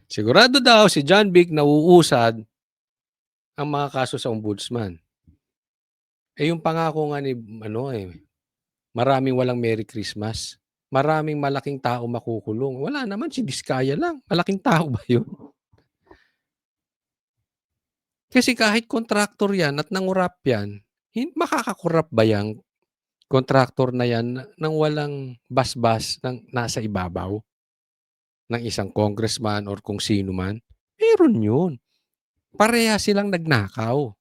Sigurado daw si John Big na uusad ang mga kaso sa ombudsman. Yung pangako nga ni maraming walang Merry Christmas. Maraming malaking tao makukulong. Wala naman, si Diskaya lang. Malaking tao ba yun? Kasi kahit kontraktor yan at nangurap yan, makakakurap ba yung kontraktor na yan nang walang basbas ng nasa ibabaw ng isang congressman or kung sino man? Meron yun. Pareha silang nagnakaw.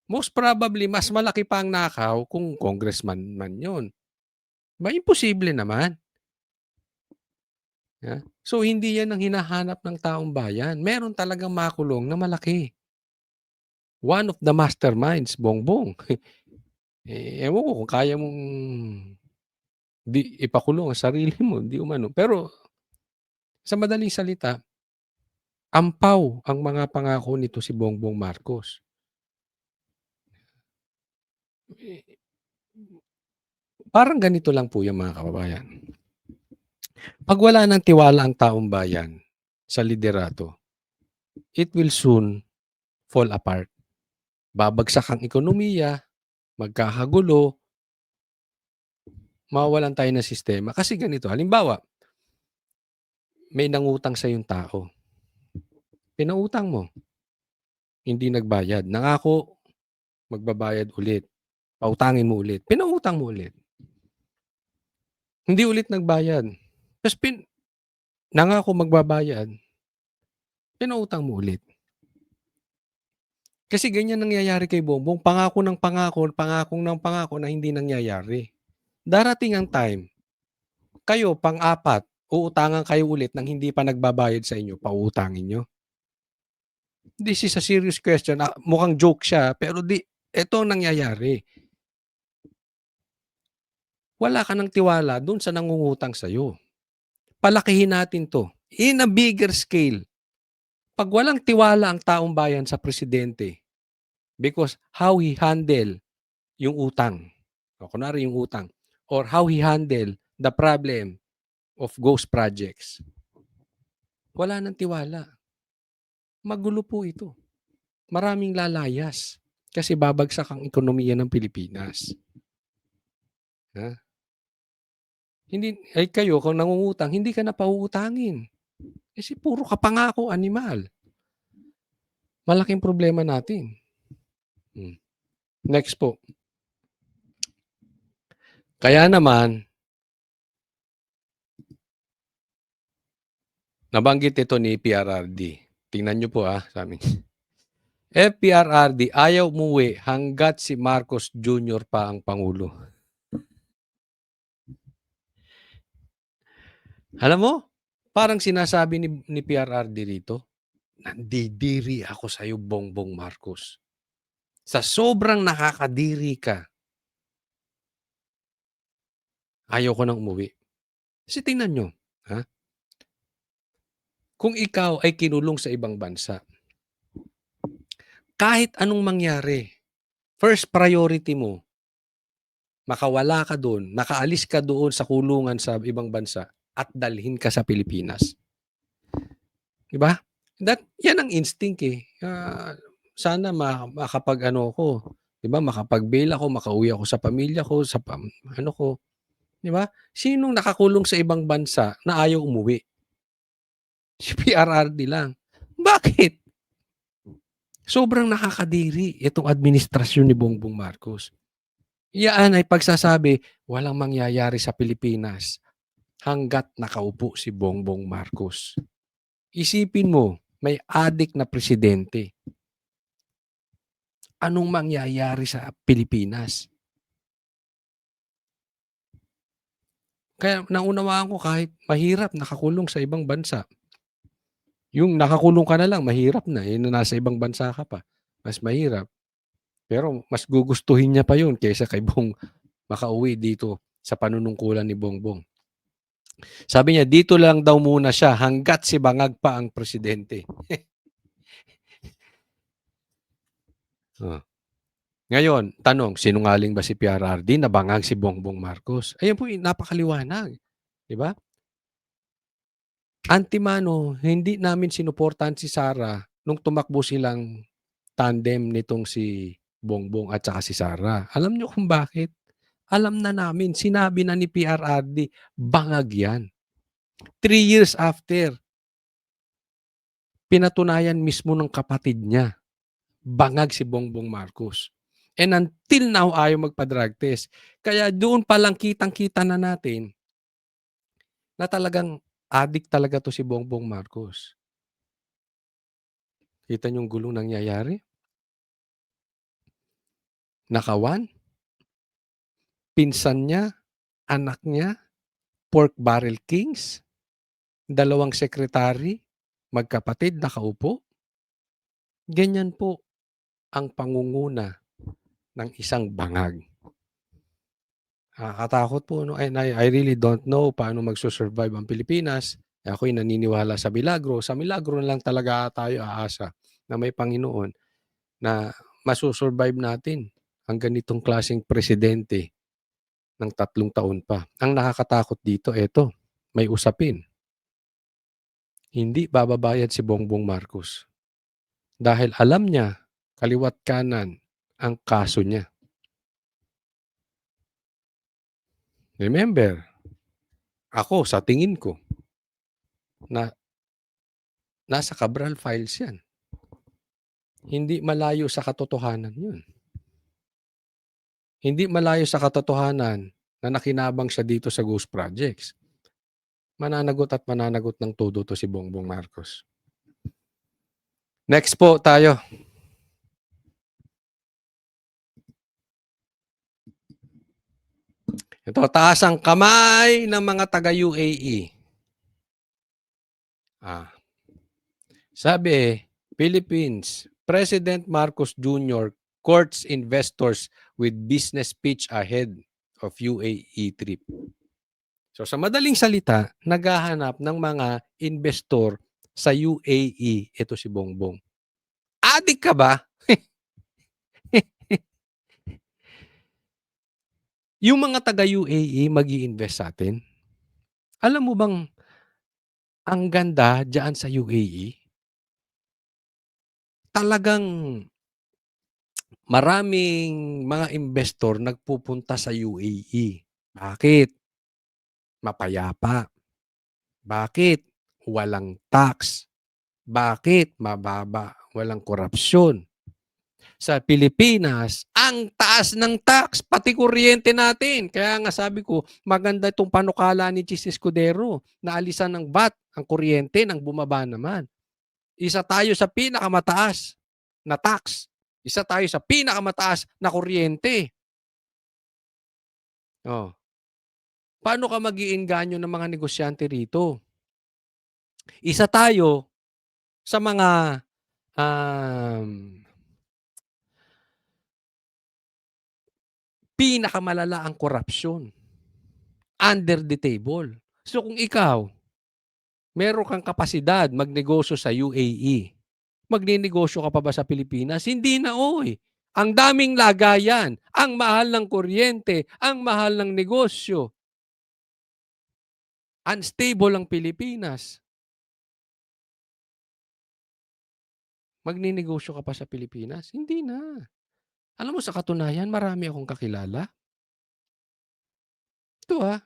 Most probably, mas malaki pa ang nakaw kung congressman man yun. Imposible naman. Yeah? So, hindi yan ang hinahanap ng taong bayan. Meron talagang makulong na malaki. One of the masterminds, Bongbong. Ewan ko kung kaya mong di ipakulong ang sarili mo, di umano. Pero, sa madaling salita, ampaw ang mga pangako nito si Bongbong Marcos. Parang ganito lang po yung mga kababayan. Pag wala ng tiwala ang taong bayan sa liderato, it will soon fall apart. Babagsak ang ekonomiya, magkakagulo, mawawalan tayo ng sistema. Kasi ganito, halimbawa, may nangutang sa yung tao. Pinautang mo, hindi nagbayad. Nangako, magbabayad ulit. Pautangin mo ulit. Pinautang mo ulit. Hindi ulit nagbayad. Tapos nangako magbabayad. Pinautang mo ulit. Kasi ganyan nangyayari kay Bongbong, pangako ng pangako na hindi nangyayari. Darating ang time, kayo pang-apat, uutangan kayo ulit ng hindi pa nagbabayad sa inyo, pauutangin nyo. This is a serious question. Mukhang joke siya, pero ito ang nangyayari. Wala ka ng tiwala dun sa nangungutang sa'yo. Palakihin natin to. In a bigger scale. Pag walang tiwala ang taong bayan sa presidente, because how he handle yung utang, o kunwari yung utang, or how he handle the problem of ghost projects, wala nang tiwala. Magulo po ito. Maraming lalayas kasi babagsak ang ekonomiya ng Pilipinas. Ha? Hindi, ay kayo, kung nangungutang, hindi ka na pauutangin. Kasi puro ka pangako, animal. Malaking problema natin. Next po. Kaya naman, nabanggit ito ni PRRD. Tingnan nyo po sa amin. FPRRD, ayaw umuwi hanggat si Marcos Jr. pa ang Pangulo. Alam mo, parang sinasabi ni PRRD rito, nandidiri ako sa iyo, Bongbong Marcos. Sa sobrang nakakadiri ka, ayaw ko nang umuwi. Kasi tingnan nyo, kung ikaw ay kinulong sa ibang bansa, kahit anong mangyari, first priority mo, makawala ka doon, makaalis ka doon sa kulungan sa ibang bansa at dalhin ka sa Pilipinas. Diba? Yan ang instinct eh. Sana makapag ko, diba? Makapag-bail ako, makauwi ako sa pamilya ko, sa ko. Diba? Sinong nakakulong sa ibang bansa na ayaw umuwi? Si PRRD lang. Bakit? Sobrang nakakadiri itong administrasyon ni Bongbong Marcos. Iyan ay pagsasabi, walang mangyayari sa Pilipinas hanggat nakaupo si Bongbong Marcos. Isipin mo, may adik na presidente. Anong mangyayari sa Pilipinas? Kaya naunawaan ko kahit mahirap nakakulong sa ibang bansa. Yung nakakulong ka na lang, mahirap na. Yung nasa ibang bansa ka pa, mas mahirap. Pero mas gugustuhin niya pa yun kaysa kay Bong makauwi dito sa panunungkulan ni Bongbong. Sabi niya, dito lang daw muna siya hanggat si Bangag pa ang presidente. Ngayon, tanong, sinungaling ba si PRRD na bangag si Bongbong Marcos? Ayun po, napakaliwanag. Diba? Antimano, hindi namin sinuportahan si Sara nung tumakbo silang tandem nitong si Bongbong at saka si Sara. Alam nyo kung bakit? Alam na namin, sinabi na ni PRRD, bangag yan. 3 years after, pinatunayan mismo ng kapatid niya, bangag si Bongbong Marcos. And until now, ayaw magpa-drug test. Kaya doon palang kitang-kita na natin na talagang addict talaga to si Bongbong Marcos. Kita niyong gulong nangyayari? Nakawan? Pinsan niya? Anak niya? Pork barrel kings? 2 sekretary? Magkapatid nakaupo? Ganyan po ang pangunguna ng isang bangag. Nakakatakot po. No? And I really don't know paano magsusurvive ang Pilipinas. Ako'y naniniwala sa milagro. Sa milagro na lang talaga tayo aasa na may Panginoon na masusurvive natin ang ganitong klaseng presidente ng 3 taon pa. Ang nakakatakot dito, eto, may usapin. Hindi bababayad si Bongbong Marcos. Dahil alam niya, kaliwat kanan ang kaso niya. Remember, ako sa tingin ko, na nasa Cabral files yan. Hindi malayo sa katotohanan yun. Hindi malayo sa katotohanan na nakinabang siya dito sa Ghost Projects. Mananagot at mananagot ng todo to si Bongbong Marcos. Next po tayo. Ito, taas ang kamay ng mga taga-UAE. Sabi, Philippines, President Marcos Jr. courts investors with business pitch ahead of UAE trip. So sa madaling salita, naghahanap ng mga investor sa UAE. Ito si Bongbong. Adik ka ba? Yung mga taga-UAE mag-i-invest sa atin. Alam mo bang ang ganda dyan sa UAE? Talagang maraming mga investor nagpupunta sa UAE. Bakit? Mapayapa. Bakit? Walang tax. Bakit? Mababa. Walang korupsyon. Sa Pilipinas, ang taas ng tax, pati kuryente natin. Kaya nga sabi ko, maganda itong panukala ni Chis Escudero na alisan ng VAT ang kuryente nang bumaba naman. Isa tayo sa pinakamataas na tax. Isa tayo sa pinakamataas na kuryente. Oh. Paano ka mag-iinganyo ng mga negosyante rito? Isa tayo sa mga pinakamalala ang korupsyon. Under the table. So kung ikaw, meron kang kapasidad magnegosyo sa UAE, magninegosyo ka pa ba sa Pilipinas? Hindi na, oy. Ang daming lagayan, ang mahal ng kuryente, ang mahal ng negosyo. Unstable ang Pilipinas. Magninegosyo ka pa sa Pilipinas? Hindi na. Alam mo, sa katunayan, marami akong kakilala. Ito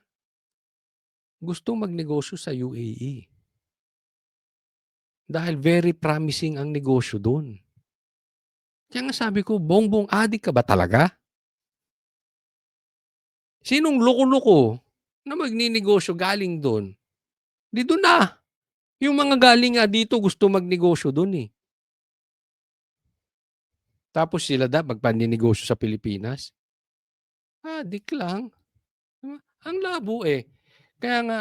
gustong magnegosyo sa UAE. Dahil very promising ang negosyo doon. Kaya nga sabi ko, Bongbong, adik ka ba talaga? Sinong loko-loko na magninegosyo galing doon? Dito na. Yung mga galing nga dito gusto magnegosyo doon eh. Tapos sila magpaninegosyo sa Pilipinas. Adik lang. Ang labo eh. Kaya nga,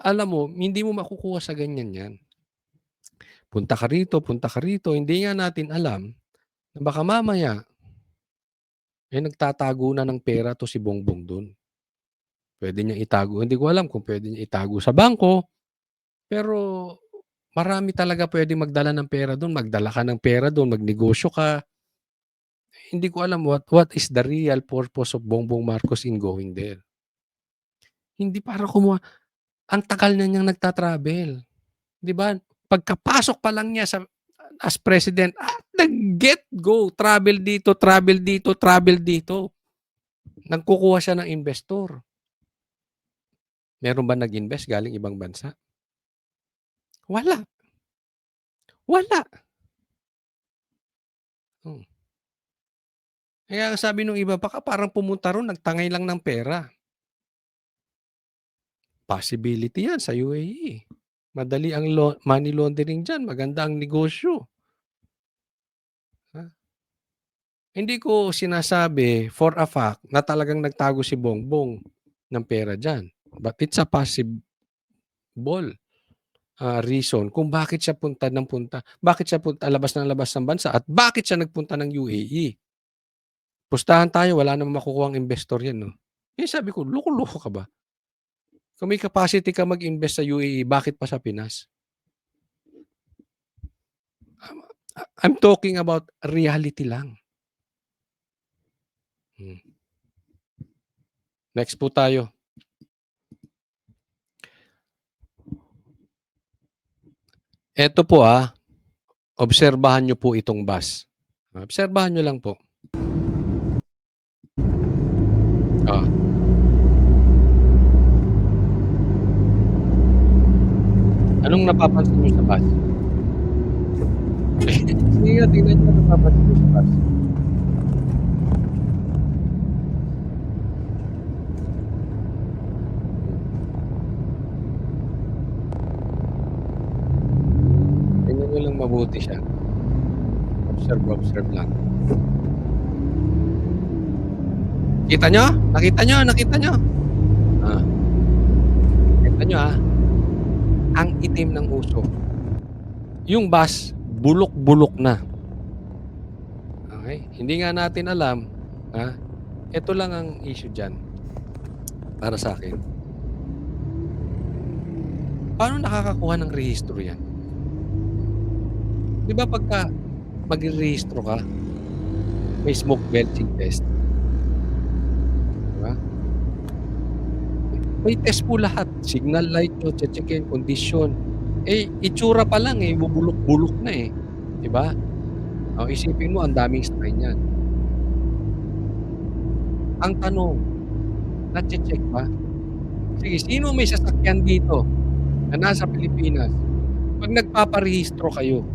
alam mo, hindi mo makukuha sa ganyan yan. Punta ka rito, hindi nga natin alam na baka mamaya, nagtatago na ng pera to si Bongbong doon. Pwede niya itago. Hindi ko alam kung pwede niya itago sa bangko, pero marami talaga pwede magdala ng pera doon. Magdala ka ng pera doon, magnegosyo ka. Hindi ko alam what is the real purpose of Bongbong Marcos in going there. Hindi para kumuha. Ang tagal na niyang nagtatravel. Di ba? Pagkapasok pa lang niya as president, nag-get-go. Travel dito. Nagkukuha siya ng investor. Meron ba nag-invest galing ibang bansa? Wala. Kaya sabi nung iba, baka parang pumunta ron, nagtangay lang ng pera. Possibility yan sa UAE. Madali ang money laundering dyan. Maganda ang negosyo. Hindi ko sinasabi for a fact na talagang nagtago si Bongbong ng pera dyan. But it's a possible reason kung bakit siya punta ng punta. Bakit siya punta labas ng bansa at bakit siya nagpunta ng UAE. Pustahan tayo, wala namang makukuha ang investor yan. No? Sabi ko, loko-loko ka ba? Kung may capacity ka mag-invest sa UAE, bakit pa sa Pinas? I'm talking about reality lang. Next po tayo. Ito po obserbahan nyo po itong bus. Obserbahan nyo lang po. Anong napapansin nyo sa bus? Sige nga, tingnan nyo napapansin nyo sa bus. Tingnan nyo lang mabuti siya. Observe lang. Kita nyo? Nakita nyo? Nakita nyo? Ah. Kita nyo ha? Ang itim ng usok. Yung bus, bulok-bulok na. Okay? Hindi nga natin alam, ha? Ito lang ang issue dyan. Para sa akin. Paano nakakakuha ng rehistro yan? Di ba pagka mag-rehistro ka, may smoke belching test. Diba? May test po lahat. Signal light nyo, check-in, condition. Itsura pa lang bubulok-bulok na Diba? O, isipin mo, ang daming sign yan. Ang tanong, na-check ba? Sige, sino may sasakyan dito na nasa Pilipinas? Pag nagpaparehistro kayo,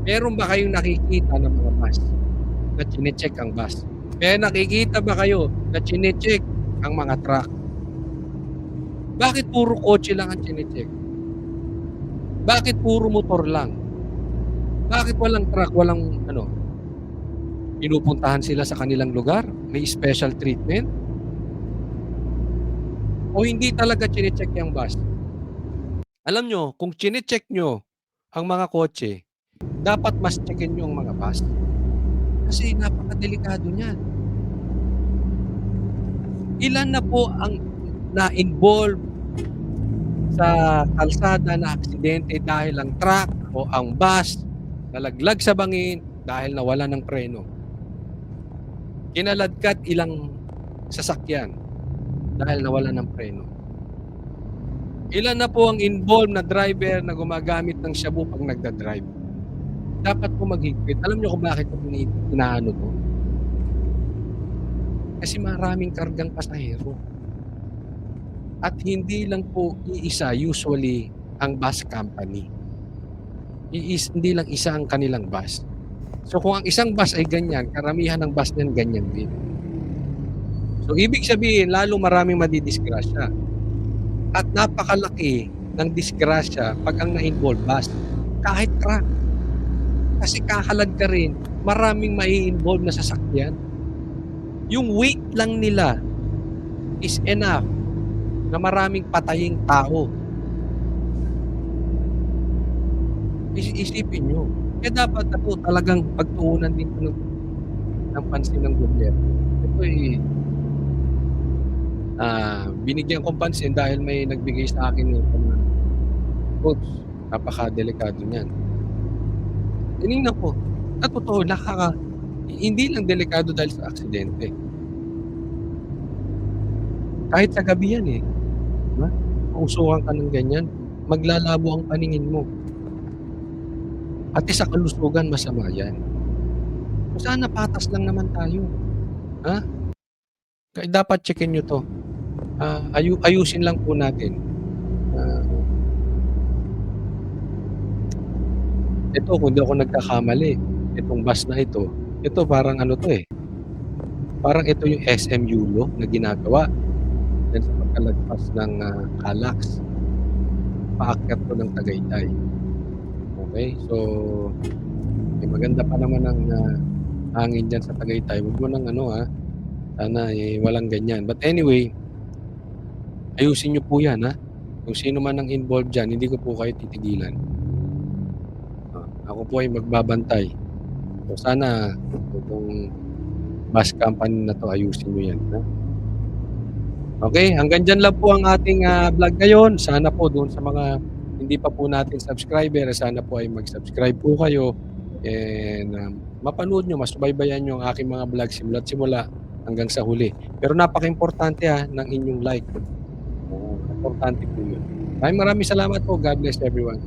meron ba kayong nakikita ng mga bus na chinecheck ang bus? May nakikita ba kayo na chinecheck ang mga truck? Bakit puro kotse lang ang chinecheck? Bakit puro motor lang? Bakit walang truck, walang pinupuntahan sila sa kanilang lugar? May special treatment? O hindi talaga chinecheck yung bus? Alam nyo, kung chinecheck nyo ang mga kotse, dapat mas checkin nyo ang mga bus. Kasi napakadelikado niyan. Ilan na po ang na-involve sa kalsada na aksidente dahil ang truck o ang bus nalaglag sa bangin dahil nawala ng preno. Kinaladkad ilang sasakyan dahil nawala ng preno. Ilan na po ang involved na driver na gumagamit ng shabu pag nagda-drive. Dapat po maghigpit. Alam niyo kung bakit ito inaano to? Kasi maraming kargang pasahero. At hindi lang po iisa usually ang bus company. Hindi lang isa ang kanilang bus. So kung ang isang bus ay ganyan, karamihan ng bus niyan ganyan din. So ibig sabihin, lalo maraming madidisgrasya. At napakalaki ng disgrasya pag ang na-involve bus. Kahit truck. Kasi kakalag ka rin, maraming mai-involve na sasakyan. Yung weight lang nila is enough na maraming pataying tao. Isipin nyo. Kaya dapat ito talagang pagtuunan din ng pansin ng gobyerno. Ito binigyan kong pansin dahil may nagbigay sa akin ng coach. Napaka-delikado niyan. Tinignan ko. At totoo, hindi lang delikado dahil sa aksidente. Kahit sa gabi yan Diba? Mausukan ka ng ganyan, maglalabo ang paningin mo. At sa kalusugan, masama yan. Sana patas lang naman tayo. Ha? Kaya dapat checkin nyo to. Ayusin lang po natin. Ito, kung di ako nagkakamali, itong bus na ito parang parang ito yung SM Yulo na ginagawa. Yan sa pagkalagpas ng Calax. Paakyat ko ng Tagaytay. Okay? So, maganda pa naman ang hangin dyan sa Tagaytay. Huwag mo nang sana walang ganyan. But anyway, ayusin nyo po yan Kung sino man ang involved dyan, hindi ko po kayo titigilan. Ako po ay magbabantay. So sana itong bus company na to ayusin nyo yan. Okay, hanggang dyan lang po ang ating vlog ngayon. Sana po doon sa mga hindi pa po natin subscriber, sana po ay mag-subscribe po kayo and mapanood nyo, masubaybayan nyo ang aking mga vlog simula't simula hanggang sa huli. Pero napaka-importante ng inyong like. Importante po yun. Maraming salamat po. God bless everyone.